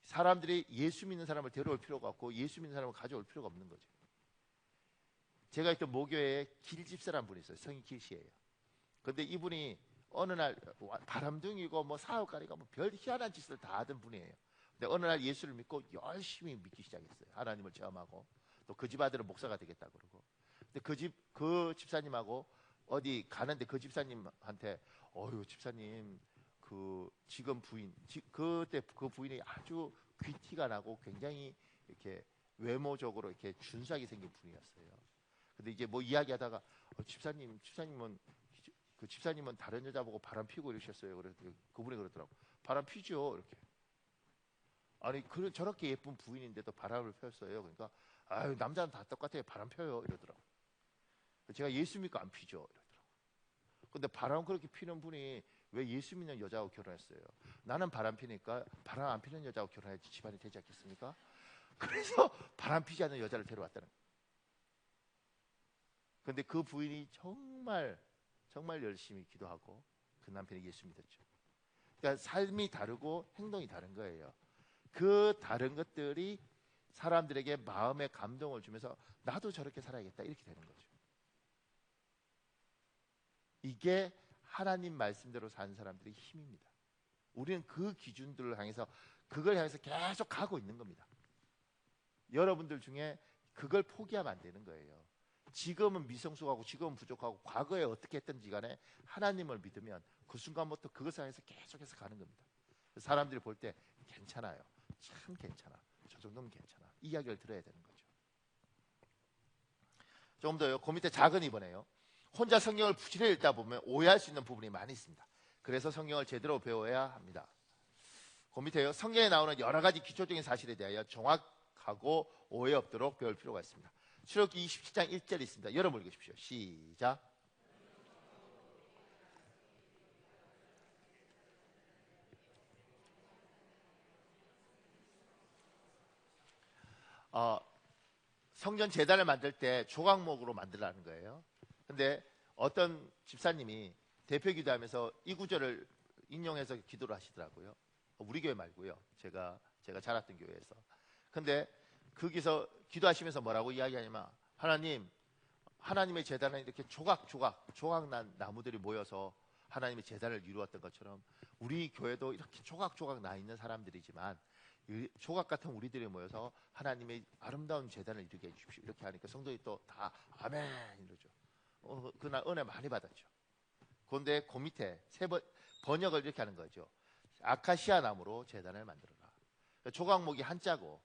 사람들이 예수 믿는 사람을 데려올 필요가 없고 예수 믿는 사람을 가져올 필요가 없는 거죠. 제가 있던 모교회에 길집사라는 분이 있어요. 성이 길씨예요. 근데 이분이 어느 날 바람둥이고 뭐 사업가니까 뭐 별 희한한 짓을 다 하던 분이에요. 근데 어느 날 예수를 믿고 열심히 믿기 시작했어요. 하나님을 체험하고 또 그 집 아들은 목사가 되겠다 그러고. 근데 그 집사님하고 어디 가는데 그 집사님한테 어휴 집사님 그 지금 그때 그 부인이 아주 귀티가 나고 굉장히 이렇게 외모적으로 이렇게 준수하게 생긴 분이었어요. 근데 이제 뭐 이야기하다가 집사님은 다른 여자 보고 바람 피고 이러셨어요. 그래서 그분이 그러더라고. 바람 피죠. 이렇게. 아니 저렇게 예쁜 부인인데도 바람을 폈어요. 그러니까 아유 남자는 다 똑같아요. 바람 펴요. 이러더라고. 제가 예수 믿고 안 피죠. 이러더라고. 근데 바람 그렇게 피는 분이 왜 예수 믿는 여자하고 결혼했어요? 나는 바람 피니까 바람 안 피는 여자하고 결혼해야지 집안이 되지 않겠습니까? 그래서 바람 피지 않는 여자를 데려왔다는 거예요. 근데 그 부인이 정말 열심히 기도하고 그 남편이 예수 믿었죠. 그러니까 삶이 다르고 행동이 다른 거예요. 그 다른 것들이 사람들에게 마음의 감동을 주면서 나도 저렇게 살아야겠다 이렇게 되는 거죠. 이게 하나님 말씀대로 사는 사람들의 힘입니다. 우리는 그 기준들을 향해서 그걸 향해서 계속 가고 있는 겁니다. 여러분들 중에 그걸 포기하면 안 되는 거예요. 지금은 미성숙하고 지금은 부족하고 과거에 어떻게 했든지 간에 하나님을 믿으면 그 순간부터 그것을 향해서 계속해서 가는 겁니다. 사람들이 볼 때 괜찮아요. 참 괜찮아. 저 정도면 괜찮아. 이 이야기를 들어야 되는 거죠. 조금 더요. 그 밑에 작은 2번에요. 혼자 성경을 부지런히 읽다 보면 오해할 수 있는 부분이 많이 있습니다. 그래서 성경을 제대로 배워야 합니다. 그 밑에요. 성경에 나오는 여러 가지 기초적인 사실에 대하여 정확하고 오해 없도록 배울 필요가 있습니다. 출애굽기 27장 1절이 있습니다. 여러분 읽으십시오. 시작. 성전 제단을 만들 때 조각목으로 만들라는 거예요. 근데 어떤 집사님이 대표 기도하면서 이 구절을 인용해서 기도를 하시더라고요. 우리 교회 말고요. 제가 자랐던 교회에서. 근데 거기서 기도하시면서 뭐라고 이야기하냐면 하나님의 제단은 이렇게 조각난 나무들이 모여서 하나님의 제단을 이루었던 것처럼 우리 교회도 이렇게 조각 나 있는 사람들이지만 조각 같은 우리들이 모여서 하나님의 아름다운 제단을 이루게 해주십시오. 이렇게 하니까 성도들이 또 다 아멘 이러죠. 그날 은혜 많이 받았죠. 그런데 그 밑에 번역을 이렇게 하는 거죠. 아카시아 나무로 제단을 만들어라. 조각목이 한자고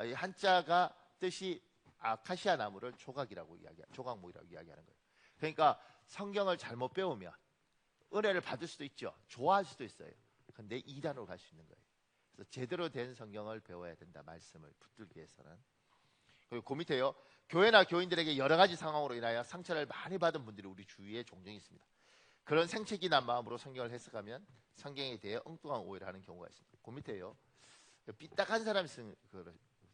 이 한자가 뜻이 아카시아 나무를 조각목이라고 이야기하는 거예요. 그러니까 성경을 잘못 배우면 은혜를 받을 수도 있죠. 좋아할 수도 있어요. 근데 이단으로 갈 수 있는 거예요. 그래서 제대로 된 성경을 배워야 된다. 말씀을 붙들기 위해서는. 그리고 그 밑에요. 교회나 교인들에게 여러 가지 상황으로 인하여 상처를 많이 받은 분들이 우리 주위에 종종 있습니다. 그런 생채기 난 마음으로 성경을 해석하면 성경에 대해 엉뚱한 오해를 하는 경우가 있습니다. 그 밑에요. 삐딱한 사람이 쓴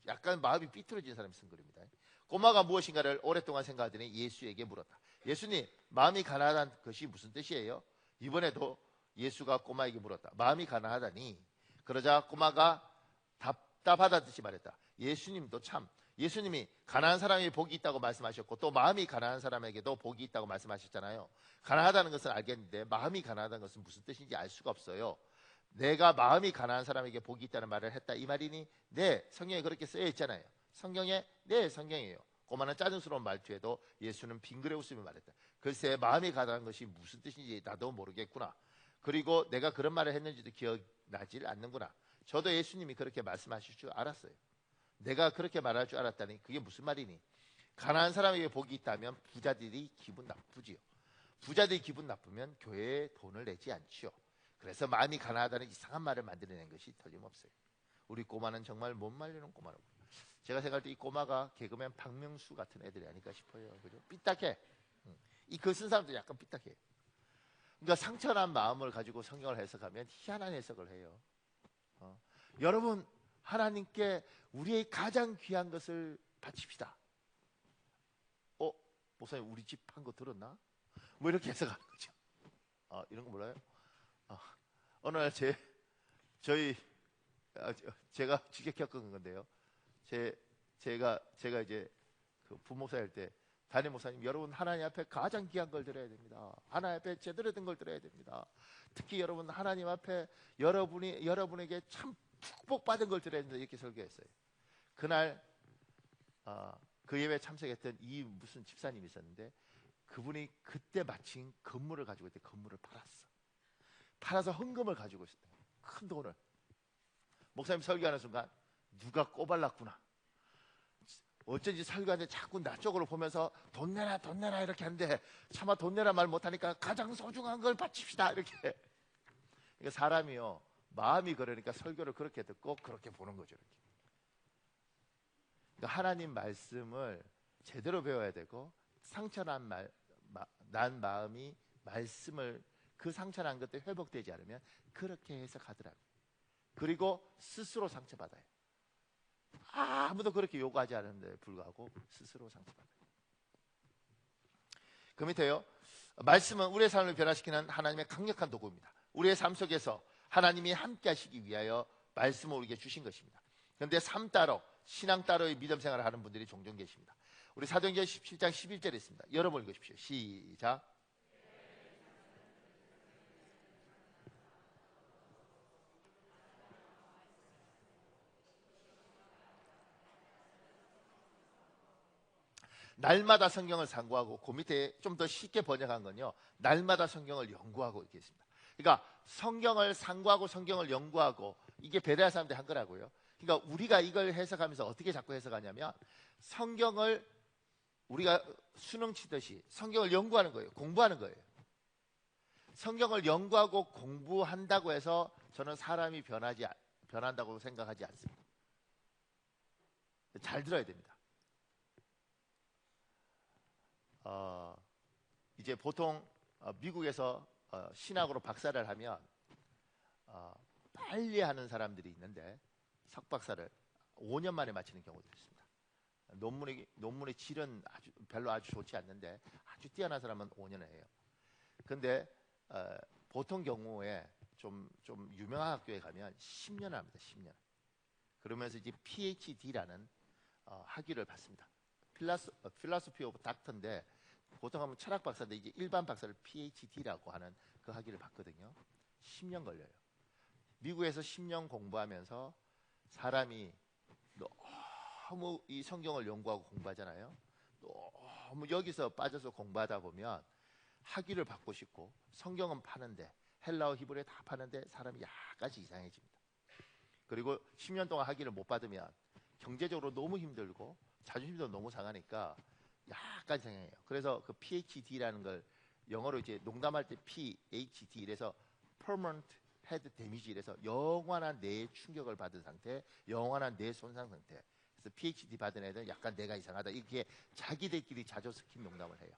약간 마음이 삐뚤어진 사람이 쓴 글입니다. 꼬마가 무엇인가를 오랫동안 생각하더니 예수에게 물었다. 예수님, 마음이 가난하다는 것이 무슨 뜻이에요? 이번에도 예수가 꼬마에게 물었다. 마음이 가난하다니. 그러자 꼬마가 답답하다듯이 말했다. 예수님이 가난한 사람이 복이 있다고 말씀하셨고 또 마음이 가난한 사람에게도 복이 있다고 말씀하셨잖아요. 가난하다는 것은 알겠는데 마음이 가난하다는 것은 무슨 뜻인지 알 수가 없어요. 내가 마음이 가난한 사람에게 복이 있다는 말을 했다 이 말이니? 네, 성경에 그렇게 쓰여 있잖아요. 성경에? 네, 성경이에요. 꼬마는 짜증스러운 말투에도 예수는 빙그레 웃으며 말했다. 글쎄 마음이 가다는 것이 무슨 뜻인지 나도 모르겠구나. 그리고 내가 그런 말을 했는지도 기억나질 않는구나. 저도 예수님이 그렇게 말씀하실 줄 알았어요. 내가 그렇게 말할 줄 알았다니 그게 무슨 말이니? 가난한 사람에게 복이 있다면 부자들이 기분 나쁘지요. 부자들이 기분 나쁘면 교회에 돈을 내지 않지요. 그래서 마음이 가난하다는 이상한 말을 만들어낸 것이 틀림없어요. 우리 꼬마는 정말 못 말리는 꼬마라고. 제가 생각할 때 이 꼬마가 개그맨 박명수 같은 애들이 아닐까 싶어요. 그죠? 삐딱해. 이 글 쓴 사람도 약간 삐딱해. 그러니까 상처난 마음을 가지고 성경을 해석하면 희한한 해석을 해요. 여러분, 하나님께 우리의 가장 귀한 것을 바칩시다. 목사님 우리 집 한 거 들었나? 뭐 이렇게 해석하는 거죠. 이런 거 몰라요? 어느 날 제가 직접 겪은 건데요. 제가 이제 그 부목사일 때 담임 목사님, 여러분 하나님 앞에 가장 귀한 걸 드려야 됩니다. 하나님 앞에 제대로 된 걸 드려야 됩니다. 특히 여러분 하나님 앞에 여러분에게 참 축복받은 걸 드려야 된다, 이렇게 설교했어요. 그날 그 예배에 참석했던 이 무슨 집사님이 있었는데, 그분이 그때 마침 건물을 가지고 있대. 건물을 팔아서 헌금을 가지고 있었대. 큰 돈을. 목사님 설교하는 순간 누가 꼬발랐구나. 어쩐지 설교하는데 자꾸 나 쪽으로 보면서 돈 내라 이렇게 하는데, 차마 돈 내라 말 못하니까 가장 소중한 걸 바칩시다 이렇게. 그러니까 사람이요, 마음이 그러니까 설교를 그렇게 듣고 그렇게 보는 거죠. 이렇게. 그러니까 하나님 말씀을 제대로 배워야 되고, 상처난 난 마음이 말씀을, 그 상처난 것들 회복되지 않으면 그렇게 해석하더라고요. 그리고 스스로 상처받아요. 아무도 그렇게 요구하지 않는데 불구하고 스스로 상처받아요. 그 밑에요, 말씀은 우리의 삶을 변화시키는 하나님의 강력한 도구입니다. 우리의 삶 속에서 하나님이 함께 하시기 위하여 말씀을 우리에게 주신 것입니다. 그런데 삶 따로, 신앙 따로의 믿음 생활을 하는 분들이 종종 계십니다. 우리 사도행전 17장 11절에 있습니다. 여러분 읽으십시오. 시작. 날마다 성경을 상고하고, 그 밑에 좀 더 쉽게 번역한 건요, 날마다 성경을 연구하고 이렇게 있습니다. 그러니까 성경을 상고하고 성경을 연구하고, 이게 베레아 사람들이 한 거라고요. 그러니까 우리가 이걸 해석하면서 어떻게 자꾸 해석하냐면, 성경을 우리가 수능 치듯이 성경을 연구하는 거예요. 공부하는 거예요. 성경을 연구하고 공부한다고 해서 저는 사람이 변한다고 생각하지 않습니다. 잘 들어야 됩니다. 이제 보통 미국에서 신학으로 박사를 하면 빨리 하는 사람들이 있는데, 석박사를 5년 만에 마치는 경우도 있습니다. 논문의 질은 별로 아주 좋지 않는데 아주 뛰어난 사람은 5년을 해요. 근데 보통 경우에 좀 유명한 학교에 가면 10년을 합니다. 10년. 그러면서 이제 PhD라는 학위를 받습니다. 필라소피 오브 닥터인데, 보통 하면 철학 박사인데 이제 일반 박사를 PhD라고 하는 그 학위를 받거든요. 10년 걸려요. 미국에서 10년 공부하면서 사람이 너무 이 성경을 연구하고 공부하잖아요. 너무 여기서 빠져서 공부하다 보면 학위를 받고 싶고, 성경은 파는데, 헬라어 히브리어 다 파는데 사람이 약간씩 이상해집니다. 그리고 10년 동안 학위를 못 받으면 경제적으로 너무 힘들고 자존심도 너무 상하니까 약간 이상해요. 그래서 그 PhD라는 걸 영어로 이제 농담할 때 PhD, 이래서 Permanent Head Damage, 이래서 영원한 뇌 충격을 받은 상태, 영원한 뇌 손상 상태. 그래서 PhD 받은 애들은 약간 내가 이상하다, 이렇게 자기들끼리 자조스킨 농담을 해요.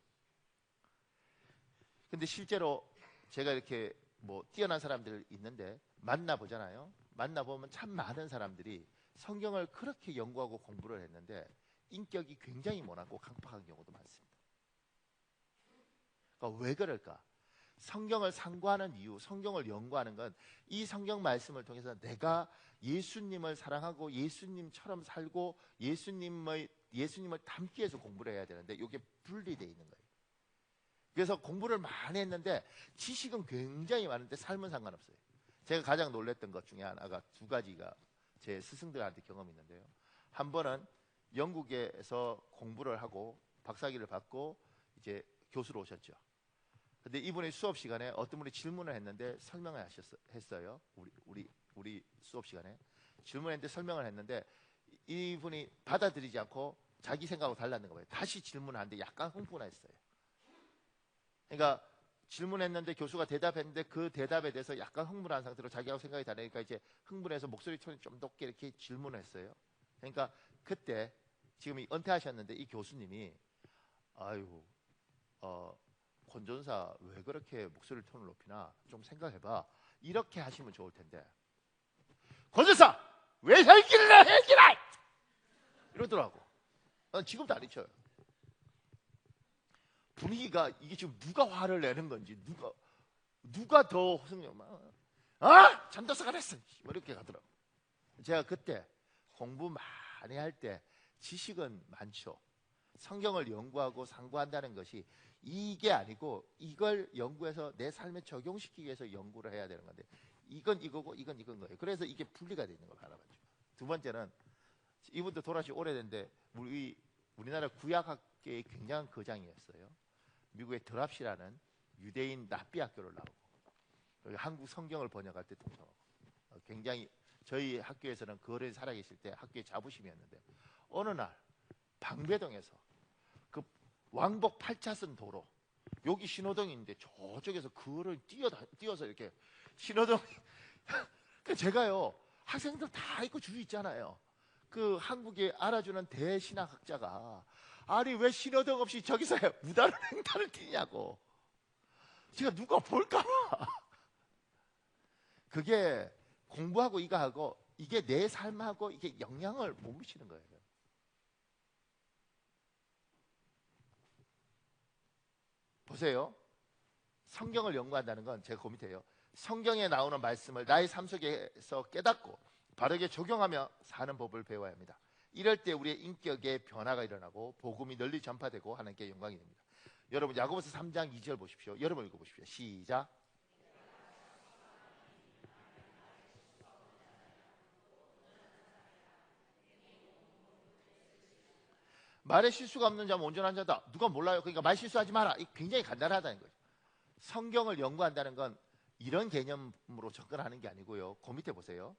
근데 실제로 제가 이렇게 뭐 뛰어난 사람들 있는데 만나보잖아요. 만나보면 참 많은 사람들이 성경을 그렇게 연구하고 공부를 했는데 인격이 굉장히 모난고 강팍한 경우도 많습니다. 그러니까 왜 그럴까? 성경을 상고하는 이유, 성경을 연구하는 건 이 성경 말씀을 통해서 내가 예수님을 사랑하고 예수님처럼 살고 예수님을 닮기 위해서 공부를 해야 되는데, 이게 분리되어 있는 거예요. 그래서 공부를 많이 했는데 지식은 굉장히 많은데 삶은 상관없어요. 제가 가장 놀랬던 것 중에 하나가 두 가지가 제 스승들한테 경험이 있는데요. 한 번은 영국에서 공부를 하고 박사학위를 받고 이제 교수로 오셨죠. 근데 이분의 수업 시간에 어떤 분이 질문을 했는데 설명을 했어요. 우리 수업 시간에 질문했는데 설명을 했는데 이분이 받아들이지 않고 자기 생각하고 달랐는 거예요. 다시 질문하는데 약간 흥분했어요. 그러니까 질문했는데 교수가 대답했는데 그 대답에 대해서 약간 흥분한 상태로 자기하고 생각이 다르니까 이제 흥분해서 목소리 톤이 좀 높게 이렇게 질문을 했어요. 그러니까 그때 지금 은퇴하셨는데 이 교수님이 아유 권전사 왜 그렇게 목소리 톤을 높이나 좀 생각해봐 이렇게 하시면 좋을 텐데 권전사 왜 헬기를 해 헬기를 이러더라고. 지금도 안 잊혀요. 분위기가 이게 지금 누가 화를 내는 건지 누가 더 호승력 잠도사가 됐어 이렇게 가더라고. 제가 그때 공부 많이 할 때 지식은 많죠. 성경을 연구하고 상고한다는 것이 이게 아니고 이걸 연구해서 내 삶에 적용시키기 위해서 연구를 해야 되는 건데 이건 이거고 이건 이건 거예요. 그래서 이게 분리가 되는 걸 알아봤죠. 두 번째는 이분도 돌아가시 오래됐는데 우리나라 구약학계의 굉장한 거장이었어요. 미국의 드랍시라는 유대인 납비 학교를 나오고 한국 성경을 번역할 때 동참하고 굉장히 저희 학교에서는 그 어른이 살아계실 때 학교의 자부심이었는데 어느 날 방배동에서 그 왕복 8차선 도로 여기 신호등인데 저쪽에서 그거를 뛰어서 이렇게 신호등 제가요 학생들 다 있고 주위 있잖아요. 그 한국에 알아주는 대신학학자가 아니 왜 신호등 없이 저기서 무단한 횡단을 뛰냐고. 제가 누가 볼까봐. 그게 공부하고 이거 하고 이게 내 삶하고 이게 영향을 못 미치는 거예요. 보세요. 성경을 연구한다는 건 제가 고민해요. 성경에 나오는 말씀을 나의 삶 속에서 깨닫고 바르게 적용하며 사는 법을 배워야 합니다. 이럴 때 우리의 인격의 변화가 일어나고 복음이 널리 전파되고 하나님께 영광이 됩니다. 여러분 야고보서 3장 2절 보십시오. 여러분 읽어보십시오. 시작. 말에 실수가 없는 자는 온전한 자다. 누가 몰라요. 그러니까 말 실수하지 마라. 굉장히 간단하다는 거죠. 성경을 연구한다는 건 이런 개념으로 접근하는 게 아니고요. 그 밑에 보세요.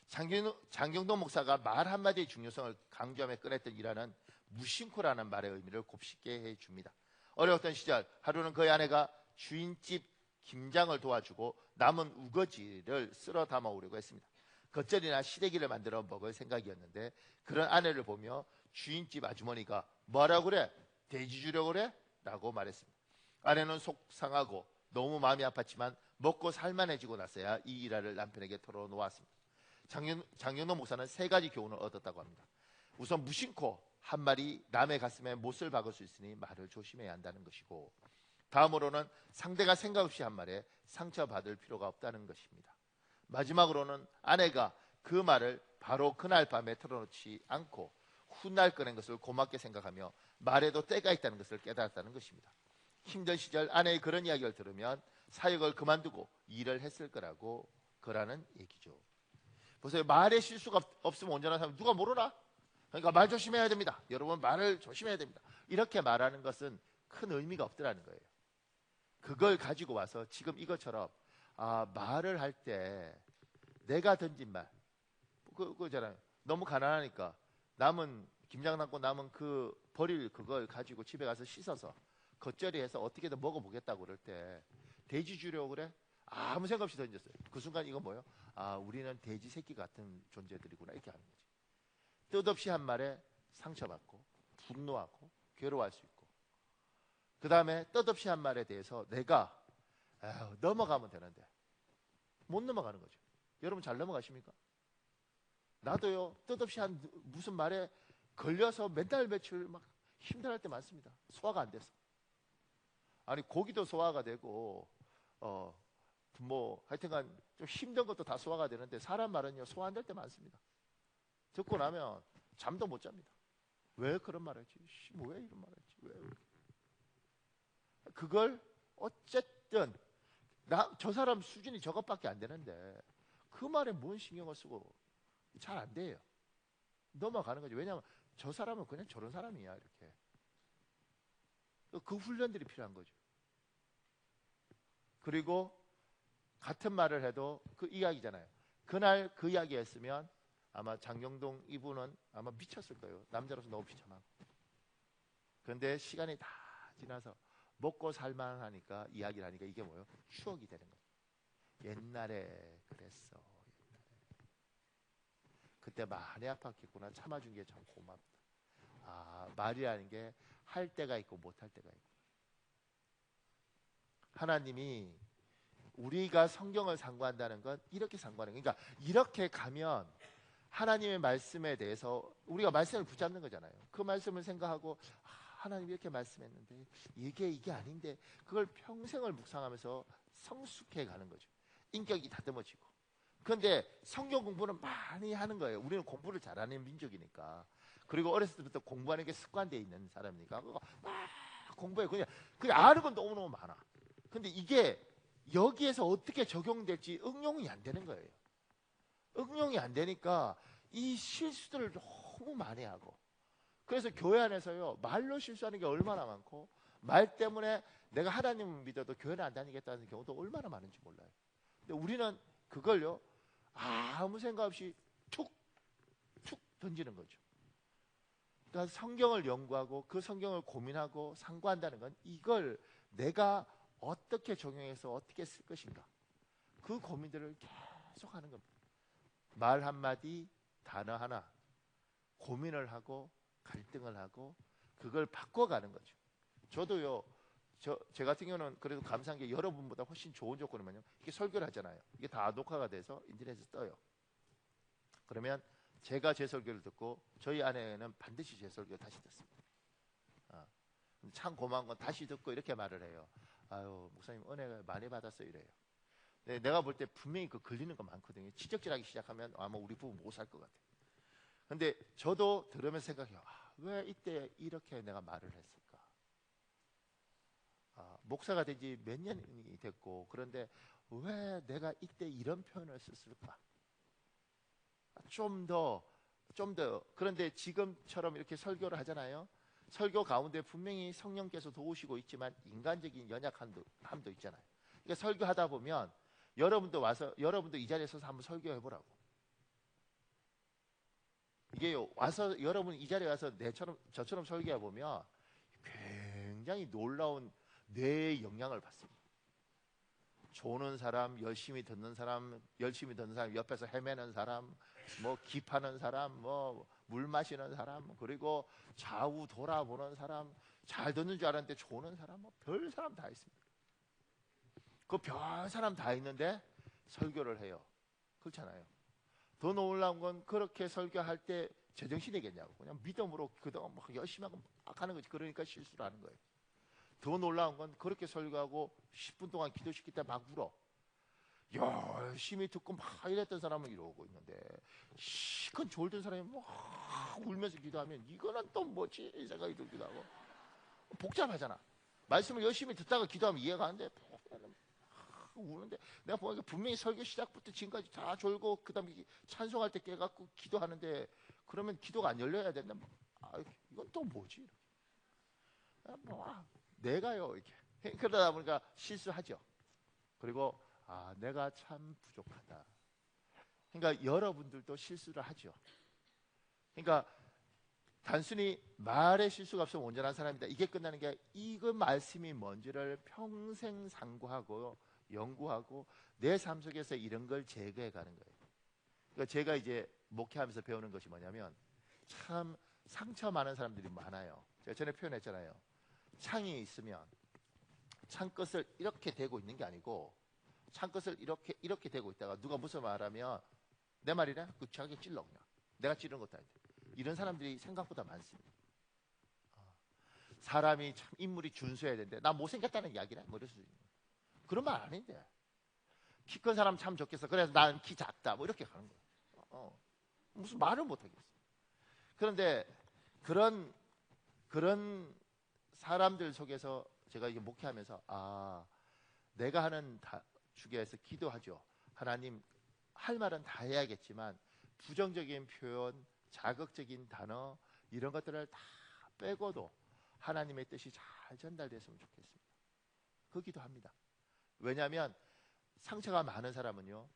장경동 목사가 말 한마디의 중요성을 강조하며 꺼냈던 일화는 무심코라는 말의 의미를 곱씹게 해줍니다. 어려웠던 시절 하루는 그의 아내가 주인집 김장을 도와주고 남은 우거지를 쓸어 담아오려고 했습니다. 겉절이나 시래기를 만들어 먹을 생각이었는데 그런 아내를 보며 주인집 아주머니가 뭐라고 그래? 돼지 주려고 그래? 라고 말했습니다. 아내는 속상하고 너무 마음이 아팠지만 먹고 살만해지고 나서야 이 일화를 남편에게 털어놓았습니다. 장경동 목사는 세 가지 교훈을 얻었다고 합니다. 우선 무심코 한 말이 남의 가슴에 못을 박을 수 있으니 말을 조심해야 한다는 것이고, 다음으로는 상대가 생각 없이 한 말에 상처받을 필요가 없다는 것입니다. 마지막으로는 아내가 그 말을 바로 그날 밤에 털어놓지 않고 훗날 꺼낸 것을 고맙게 생각하며 말에도 때가 있다는 것을 깨달았다는 것입니다. 힘든 시절 아내의 그런 이야기를 들으면 사역을 그만두고 일을 했을 거라는 얘기죠. 보세요. 말에 실수가 없으면 온전한 사람 누가 모르나? 그러니까 말 조심해야 됩니다. 여러분 말을 조심해야 됩니다. 이렇게 말하는 것은 큰 의미가 없더라는 거예요. 그걸 가지고 와서 지금 이것처럼 말을 할 때 내가 던진 말 그거잖아요. 너무 가난하니까 남은 김장 담고 남은 그 버릴 그걸 가지고 집에 가서 씻어서 겉절이해서 어떻게든 먹어보겠다고 그럴 때 돼지 주려고 그래? 아무 생각 없이 던졌어요. 그 순간 이건 뭐예요? 우리는 돼지 새끼 같은 존재들이구나 이렇게 하는 거지. 뜻없이 한 말에 상처받고 분노하고 괴로워할 수 있고, 그 다음에 뜻없이 한 말에 대해서 내가 넘어가면 되는데 못 넘어가는 거죠. 여러분 잘 넘어가십니까? 나도요 뜻없이 한 무슨 말에 걸려서 몇 달 며칠 막 힘들어할 때 많습니다. 소화가 안 돼서. 아니 고기도 소화가 되고 뭐 하여튼간 좀 힘든 것도 다 소화가 되는데 사람 말은요 소화 안 될 때 많습니다. 듣고 나면 잠도 못 잡니다. 왜 그런 말 했지? 왜 이런 말 했지? 왜 이렇게? 그걸 어쨌든 저 사람 수준이 저것밖에 안 되는데 그 말에 뭔 신경을 쓰고 잘 안 돼요. 넘어가는 거죠. 왜냐하면 저 사람은 그냥 저런 사람이야 이렇게. 그 훈련들이 필요한 거죠. 그리고 같은 말을 해도 그 이야기잖아요. 그날 그 이야기 했으면 아마 장경동 이분은 아마 미쳤을 거예요. 남자로서 너무 비참하고. 그런데 시간이 다 지나서 먹고 살만하니까 이야기를 하니까 이게 뭐예요? 추억이 되는 거예요. 옛날에 그랬어. 그때 많이 아팠겠구나. 참아준 게 참 고맙다. 아, 말이라는 게 할 때가 있고 못할 때가 있고. 하나님이 우리가 성경을 상고한다는 건 이렇게 상고하는 거예요. 그러니까 이렇게 가면 하나님의 말씀에 대해서 우리가 말씀을 붙잡는 거잖아요. 그 말씀을 생각하고 하나님이 이렇게 말씀했는데 이게 아닌데 그걸 평생을 묵상하면서 성숙해 가는 거죠. 인격이 다듬어지고. 그런데 성경 공부는 많이 하는 거예요. 우리는 공부를 잘하는 민족이니까. 그리고 어렸을 때부터 공부하는 게 습관되어 있는 사람이니까 그거 막 공부해. 그냥 아는 건 너무너무 많아. 근데 이게 여기에서 어떻게 적용될지 응용이 안 되는 거예요. 응용이 안 되니까 이 실수들을 너무 많이 하고. 그래서 교회 안에서요, 말로 실수하는 게 얼마나 많고 말 때문에 내가 하나님을 믿어도 교회를 안 다니겠다는 경우도 얼마나 많은지 몰라요. 근데 우리는 그걸요 아무 생각 없이 툭 던지는 거죠. 그러니까 성경을 연구하고 그 성경을 고민하고 상고한다는 건 이걸 내가 어떻게 적용해서 어떻게 쓸 것인가, 그 고민들을 계속 하는 겁니다. 말 한마디, 단어 하나 고민을 하고 갈등을 하고 그걸 바꿔가는 거죠. 저도요, 제 같은 경우는 그래도 감사한 게 여러분보다 훨씬 좋은 조건이면요, 이게 설교를 하잖아요. 이게 다 녹화가 돼서 인터넷에 떠요. 그러면 제가 제 설교를 듣고 저희 아내는 반드시 제 설교 다시 듣습니다. 참 고마운 건 다시 듣고 이렇게 말을 해요. 아유, 목사님 은혜를 많이 받았어요 이래요. 네, 내가 볼 때 분명히 그 걸리는 거 많거든요. 지적질하기 시작하면 아마 우리 부부 못 살 것 같아요. 근데 저도 들으면서 생각해요. 왜 이때 이렇게 내가 말을 했을까? 목사가 된 지 몇 년이 됐고 그런데 왜 내가 이때 이런 표현을 썼을까? 좀 더 그런데 지금처럼 이렇게 설교를 하잖아요. 설교 가운데 분명히 성령께서 도우시고 있지만 인간적인 연약함도 있잖아요. 그러니까 설교하다 보면 여러분도 이 자리에 서서 한번 설교해 보라고. 이게요, 와서 여러분 이 자리에 와서 저처럼 설교해 보면 굉장히 놀라운 뇌의 영향을 받습니다. 조는 사람, 열심히 듣는 사람, 옆에서 헤매는 사람, 뭐 기파는 사람, 뭐 물 마시는 사람, 그리고 좌우 돌아보는 사람, 잘 듣는 줄 알았는데 조는 사람, 뭐 별 사람 다 있습니다. 그 별 사람 다 있는데 설교를 해요. 그렇잖아요. 더 놀라운 건 그렇게 설교할 때 제정신이겠냐고, 그냥 믿음으로 그동안 막 열심히 하고 막 하는 거지. 그러니까 실수를 하는 거예요. 더 놀라운 건 그렇게 설교하고 10분 동안 기도시킬 때 막 울어. 열심히 듣고 막 이랬던 사람은 이러고 있는데 시큰 졸던 사람이 막 울면서 기도하면 이거는 또 뭐지? 이 생각이 들기도 하고. 복잡하잖아. 말씀을 열심히 듣다가 기도하면 이해가 안 돼. 우는데 내가 보니까 분명히 설교 시작부터 지금까지 다 졸고 그 다음에 찬송할 때 깨갖고 기도하는데 그러면 기도가 안 열려야 된다. 이건 또 뭐지? 내가요 이렇게 그러다 보니까 실수하죠. 그리고 내가 참 부족하다. 그러니까 여러분들도 실수를 하죠. 그러니까 단순히 말의 실수가 없으면 온전한 사람이다, 이게 끝나는 게 이거 말씀이 뭔지를 평생 상고하고 연구하고 내 삶 속에서 이런 걸 제거해 가는 거예요. 그러니까 제가 이제 목회하면서 배우는 것이 뭐냐면 참 상처 많은 사람들이 많아요. 제가 전에 표현했잖아요. 창이 있으면 창끝을 이렇게 대고 있는 게 아니고 창끝을 이렇게 대고 있다가 누가 무슨 말하면 내 말이래? 그 자기 찔러 그냥. 내가 찌르는 것도 아닌데. 이런 사람들이 생각보다 많습니다. 사람이 참 인물이 준수해야 되는데 나 못생겼다는 이야기네? 뭐 이럴 수 있는. 그런 말 아닌데. 키 큰 사람 참 좋겠어. 그래서 나는 키 작다. 뭐 이렇게 가는 거예요. 무슨 말을 못하겠어. 그런데 그런 사람들 속에서 제가 이게 목회하면서 내가 하는 주기에서 기도하죠. 하나님, 할 말은 다 해야겠지만 부정적인 표현, 자극적인 단어, 이런 것들을 다 빼고도 하나님의 뜻이 잘 전달됐으면 좋겠습니다. 그 기도합니다. 왜냐하면 상처가 많은 사람은요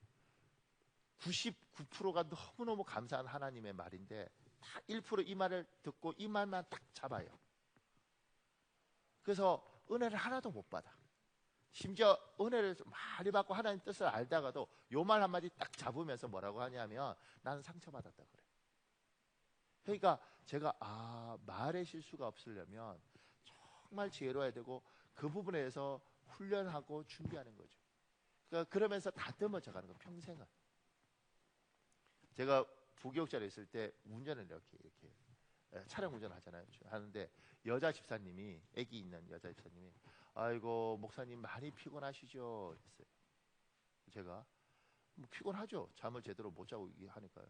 99%가 너무너무 감사한 하나님의 말인데 다 1%이 말을 듣고 이 말만 딱 잡아요. 그래서 은혜를 하나도 못 받아. 심지어 은혜를 많이 받고 하나님 뜻을 알다가도 요 말 한마디 딱 잡으면서 뭐라고 하냐면 나는 상처받았다 그래. 그러니까 제가 말의 실수가 없으려면 정말 지혜로워야 되고 그 부분에 대해서 훈련하고 준비하는 거죠. 그러니까 그러면서 다듬어져 가는 거 평생을. 제가 부교육자로 있을 때 운전을 이렇게 차량 운전을 하는데 여자 집사님이 아기 있는 여자 집사님이 아이고 목사님 많이 피곤하시죠? 했어요. 제가 뭐 피곤하죠. 잠을 제대로 못 자고 하니까요.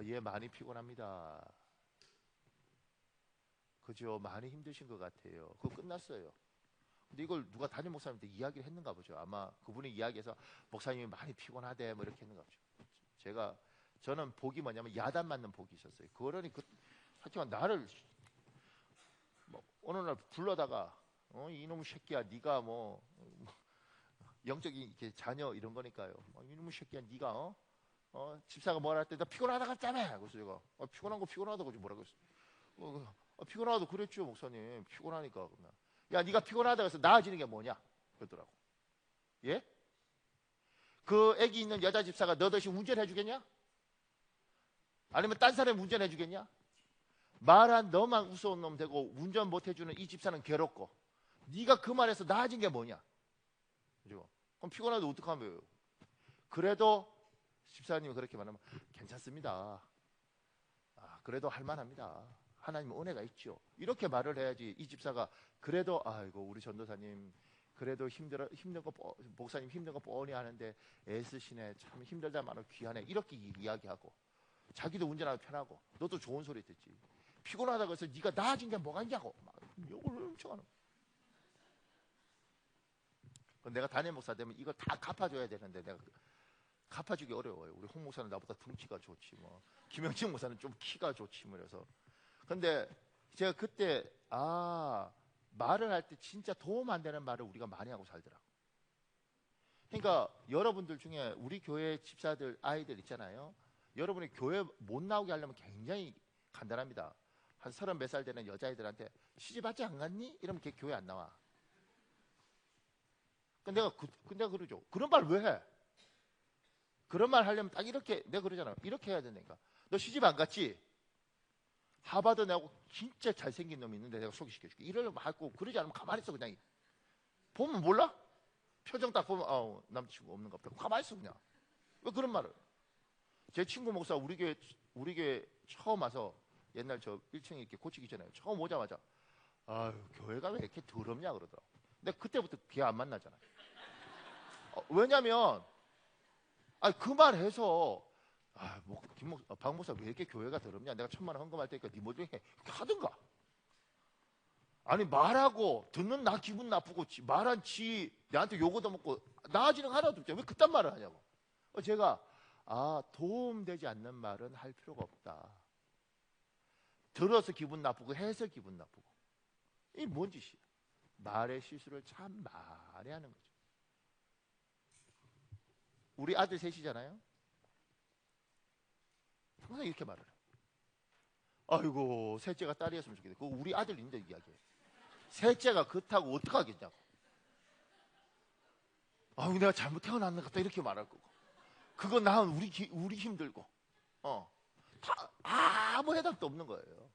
예 많이 피곤합니다. 그죠? 많이 힘드신 것 같아요. 그거 끝났어요. 근데 이걸 누가 담임 목사님한테 이야기를 했는가 보죠. 아마 그분이 이야기해서 목사님이 많이 피곤하대 뭐 이렇게 했는가 보죠. 저는 복이 뭐냐면 야단 맞는 복이 있었어요. 그러니 하여튼 나를 뭐 어느 날 불러다가 이놈의 새끼야 네가 뭐 영적인 이렇게 자녀 이런 거니까요. 이놈의 새끼야 네가 집사가 뭐라 할 때 나 피곤하다가 했다며. 그래서 제가 피곤한 거 피곤하다고 뭐라고 했어요. 피곤하다고 그랬죠 목사님. 피곤하니까. 야 네가 피곤하다고 해서 나아지는 게 뭐냐 그러더라고. 예? 그 애기 있는 여자 집사가 너 대신 운전해 주겠냐? 아니면 딴 사람이 운전해 주겠냐? 말한 너만 우스운 놈 되고 운전 못 해주는 이 집사는 괴롭고 네가 그 말에서 나아진 게 뭐냐? 그죠? 그럼 피곤하다 어떡하면 그래도 집사님이 그렇게 말하면 괜찮습니다. 그래도 할만합니다. 하나님은 은혜가 있죠. 이렇게 말을 해야지 이 집사가 그래도 아이고 우리 전도사님 그래도 힘든 거 목사님 힘든 거 뻔히 하는데 애쓰시네 참 힘들다 말은 귀하네 이렇게 이야기하고 자기도 운전하기 편하고 너도 좋은 소리 듣지. 피곤하다고 해서 네가 나아진 게 뭐가 있냐고 막 욕을 엄청 하는. 내가 담임 목사 되면 이걸 다 갚아줘야 되는데 내가 갚아주기 어려워요. 우리 홍 목사는 나보다 덩치가 좋지 뭐 김영진 목사는 좀 키가 좋지 뭐 그래서 근데 제가 그때 말을 할 때 진짜 도움 안 되는 말을 우리가 많이 하고 살더라고. 그러니까 여러분들 중에 우리 교회 집사들 아이들 있잖아요. 여러분이 교회 못 나오게 하려면 굉장히 간단합니다. 한 30 몇 살 되는 여자애들한테 시집 아직 안 갔니? 이러면 걔 교회 안 나와. 내가 그러죠. 그런 말 왜 해? 그런 말 하려면 딱 이렇게 내가 그러잖아. 이렇게 해야 된다니까. 너 시집 안 갔지? 하버드 내고 진짜 잘생긴 놈이 있는데 내가 소개시켜줄게. 이러려고 하고 그러지 않으면 가만히 있어 그냥. 보면 몰라? 표정 딱 보면 남자친구 없는 것 같아. 가만히 있어 그냥. 왜 그런 말을? 제 친구 목사 우리 교회 처음 와서 옛날 저 1층에 이렇게 고치기 전에 처음 오자마자 교회가 왜 이렇게 더럽냐 그러더라고. 근데 그때부터 걔 안 만나잖아. 왜냐면 그 말 해서 박 목사 왜 이렇게 교회가 더럽냐? 내가 1,000만 원 헌금할 테니까 네 뭐좀 해. 이렇게 하든가. 아니 말하고 듣는 나 기분 나쁘고 말한 지 나한테 욕 얻어먹고 나아지는 거 하나도 없죠. 왜 그딴 말을 하냐고. 제가 도움되지 않는 말은 할 필요가 없다. 들어서 기분 나쁘고 해서 기분 나쁘고. 이게 뭔 짓이야. 말의 실수를 참 많이 하는 거죠. 우리 아들 셋이잖아요. 항상 이렇게 말을 해. 아이고 셋째가 딸이었으면 좋겠다. 그거 우리 아들인데 이야기해. 셋째가 그렇다고 어떡하겠냐고. 내가 잘못 태어났는 것 같다 이렇게 말할 거고. 그거 낳은 우리 힘들고. 다 아무 해답도 없는 거예요.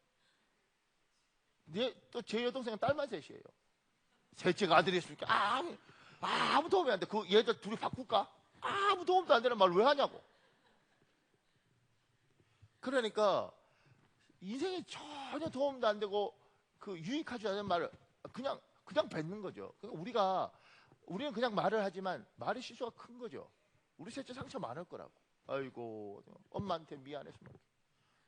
또 제 여동생은 딸만 셋이에요. 셋째가 아들이었으니까 아무 도움이 안 돼. 그 얘들 둘이 바꿀까? 아무 도움도 안 되는 말 왜 하냐고. 그러니까 인생에 전혀 도움도 안 되고 유익하지 않은 말을 그냥 뱉는 거죠. 그러니까 우리는 그냥 말을 하지만 말의 실수가 큰 거죠. 우리 셋째 상처 많을 거라고. 아이고 엄마한테 미안해서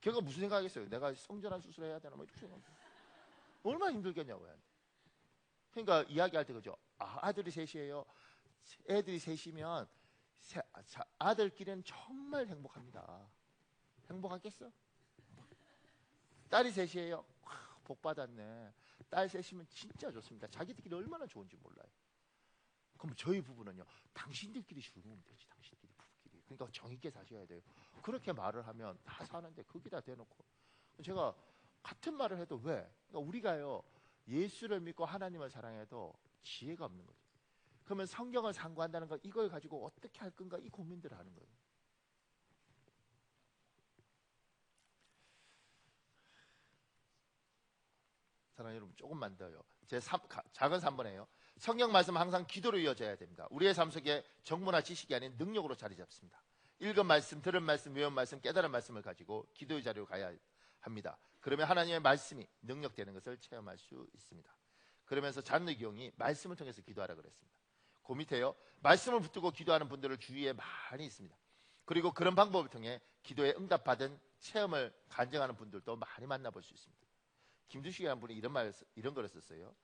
걔가 무슨 생각하겠어요. 내가 성전환 수술해야 되나 이렇게 생각해요. 얼마나 힘들겠냐고. 그러니까 이야기할 때 그죠. 아들이 셋이에요. 애들이 셋이면 아들끼리는 정말 행복합니다. 행복하겠어? 딸이 셋이에요. 복 받았네. 딸 셋이면 진짜 좋습니다. 자기들끼리 얼마나 좋은지 몰라요. 그럼 저희 부부는요, 당신들끼리 즐거우면 되지. 당신들끼리 부부끼리. 그러니까 정있게 사셔야 돼요. 그렇게 말을 하면 다 사는데 거기다 대놓고. 제가 같은 말을 해도 왜? 그러니까 우리가요, 예수를 믿고 하나님을 사랑해도 지혜가 없는 거죠. 그러면 성경을 상고한다는 거, 이걸 가지고 어떻게 할 건가, 이 고민들을 하는 거예요. 사랑하는 여러분, 조금만 더요. 작은 3번에요. 성경 말씀은 항상 기도로 이어져야 됩니다. 우리의 삶 속에 정보나 지식이 아닌 능력으로 자리 잡습니다. 읽은 말씀, 들은 말씀, 외운 말씀, 깨달은 말씀을 가지고 기도의 자리로 가야 합니다. 그러면 하나님의 말씀이 능력되는 것을 체험할 수 있습니다. 그러면서 잔느기용이 말씀을 통해서 기도하라 그랬습니다. 그 밑에요, 말씀을 붙들고 기도하는 분들을 주위에 많이 있습니다. 그리고 그런 방법을 통해 기도에 응답받은 체험을 간증하는 분들도 많이 만나볼 수 있습니다. 김주식이라는 분이 이런 걸 썼어요.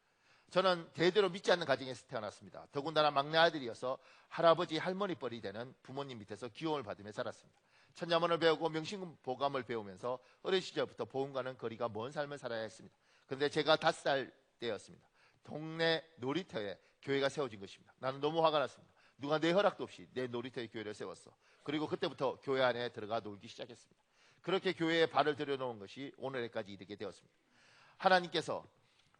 저는 대대로 믿지 않는 가정에서 태어났습니다. 더군다나 막내 아들이어서 할아버지 할머니 뻘이 되는 부모님 밑에서 기용을 받으며 살았습니다. 천자문을 배우고 명심보감을 배우면서 어린 시절부터 복음과는 거리가 먼 삶을 살아야 했습니다. 그런데 제가 5살 때였습니다. 동네 놀이터에 교회가 세워진 것입니다. 나는 너무 화가 났습니다. 누가 내 허락도 없이 내 놀이터에 교회를 세웠어. 그리고 그때부터 교회 안에 들어가 놀기 시작했습니다. 그렇게 교회에 발을 들여놓은 것이 오늘까지 이르게 되었습니다. 하나님께서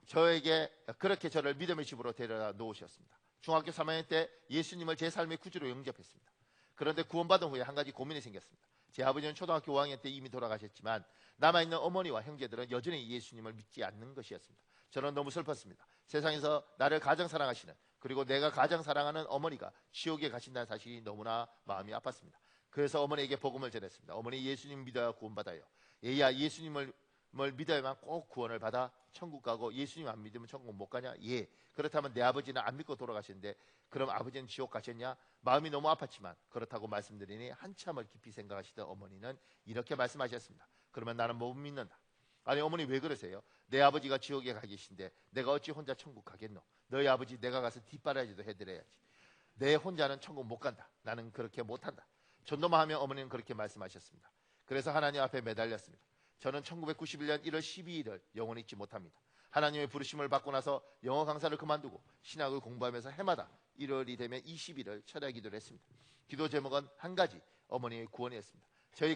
저에게 그렇게 저를 믿음의 집으로 데려다 놓으셨습니다. 중학교 3학년 때 예수님을 제 삶의 구주로 영접했습니다. 그런데 구원받은 후에 한 가지 고민이 생겼습니다. 제 아버지는 초등학교 5학년 때 이미 돌아가셨지만 남아있는 어머니와 형제들은 여전히 예수님을 믿지 않는 것이었습니다. 저는 너무 슬펐습니다. 세상에서 나를 가장 사랑하시는, 그리고 내가 가장 사랑하는 어머니가 지옥에 가신다는 사실이 너무나 마음이 아팠습니다. 그래서 어머니에게 복음을 전했습니다. 어머니, 예수님 믿어야 구원받아요. 얘야, 예수님을 믿어야만 꼭 구원을 받아 천국 가고 예수님 안 믿으면 천국 못 가냐? 예. 그렇다면 내 아버지는 안 믿고 돌아가셨는데 그럼 아버지는 지옥 가셨냐? 마음이 너무 아팠지만 그렇다고 말씀드리니 한참을 깊이 생각하시던 어머니는 이렇게 말씀하셨습니다. 그러면 나는 못 믿는다. 아니, 어머니 왜 그러세요? 내 아버지가 지옥에 가 계신데 내가 어찌 혼자 천국 가겠노? 너희 아버지 내가 가서 뒷바라지도 해드려야지. 내 혼자는 천국 못 간다. 나는 그렇게 못한다. 전도만 하면 어머니는 그렇게 말씀하셨습니다. 그래서 하나님 앞에 매달렸습니다. 저는 1991년 1월 12일을 영원히 잊지 못합니다. 하나님의 부르심을 받고 나서 영어 강사를 그만두고 신학을 공부하면서 해마다 1월이 되면 20일을 철야 기도를 했습니다. 기도 제목은 한 가지, 어머니의 구원이었습니다. 저희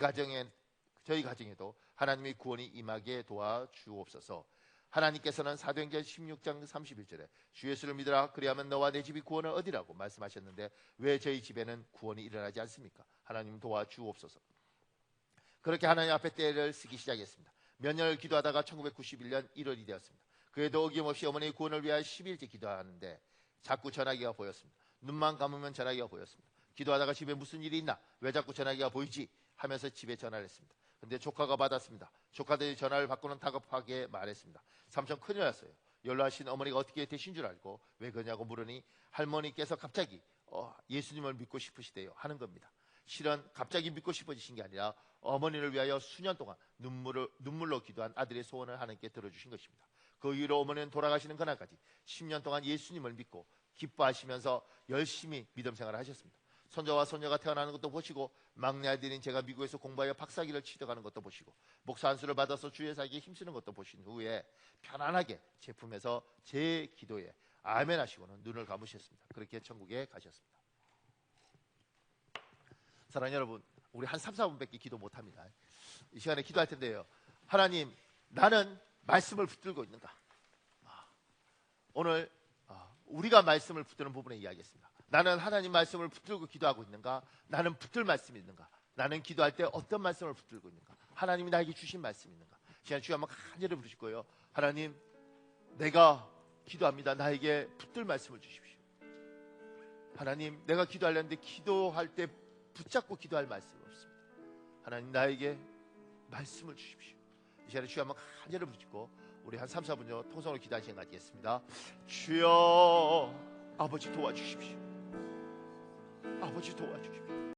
가정에도 하나님의 구원이 임하게 도와주옵소서. 하나님께서는 사도행전 16장 31절에 주 예수를 믿으라, 그리하면 너와 내 집이 구원을 얻으리라고 말씀하셨는데 왜 저희 집에는 구원이 일어나지 않습니까? 하나님 도와주옵소서. 그렇게 하나님 앞에 때를 쓰기 시작했습니다. 몇 년을 기도하다가 1991년 1월이 되었습니다. 그래도 어김없이 어머니의 구원을 위하여 10일째 기도하는데 자꾸 전화기가 보였습니다. 눈만 감으면 전화기가 보였습니다. 기도하다가 집에 무슨 일이 있나? 왜 자꾸 전화기가 보이지? 하면서 집에 전화를 했습니다. 근데 조카가 받았습니다. 조카들이 전화를 받고는 다급하게 말했습니다. 삼촌 큰일 났어요. 연락하신 어머니가 어떻게 되신 줄 알고 왜 그러냐고 물으니 할머니께서 갑자기 예수님을 믿고 싶으시대요 하는 겁니다. 실은 갑자기 믿고 싶어지신 게 아니라 어머니를 위하여 수년 동안 눈물로 기도한 아들의 소원을 하나님께 들어주신 것입니다. 그 이후로 어머니는 돌아가시는 그날까지 10년 동안 예수님을 믿고 기뻐하시면서 열심히 믿음 생활을 하셨습니다. 손자와 손녀가 태어나는 것도 보시고 막내 아들인 제가 미국에서 공부하여 박사학위를 취득하는 것도 보시고 목사 안수를 받아서 주의 사역에 힘쓰는 것도 보신 후에 편안하게 제품에서 제 기도에 아멘 하시고는 눈을 감으셨습니다. 그렇게 천국에 가셨습니다. 사랑하는 여러분, 우리 한 3, 4분밖에 기도 못합니다. 이 시간에 기도할 텐데요. 하나님, 나는 말씀을 붙들고 있는가? 오늘 우리가 말씀을 붙드는 부분에 이야기했습니다. 나는 하나님 말씀을 붙들고 기도하고 있는가? 나는 붙들 말씀이 있는가? 나는 기도할 때 어떤 말씀을 붙들고 있는가? 하나님이 나에게 주신 말씀이 있는가? 시간 주여 한번 간절히 부르실 거예요. 하나님, 내가 기도합니다. 나에게 붙들 말씀을 주십시오. 하나님, 내가 기도하려는데 기도할 때 붙잡고 기도할 말씀이 없습니다. 하나님, 나에게 말씀을 주십시오. 이 시간에 주여 한번 간절히 부르시고 우리 한 3, 4분요 통성으로 기도하는 시간 갖겠습니다. 주여, 아버지 도와주십시오. 아버지 도와주십시오.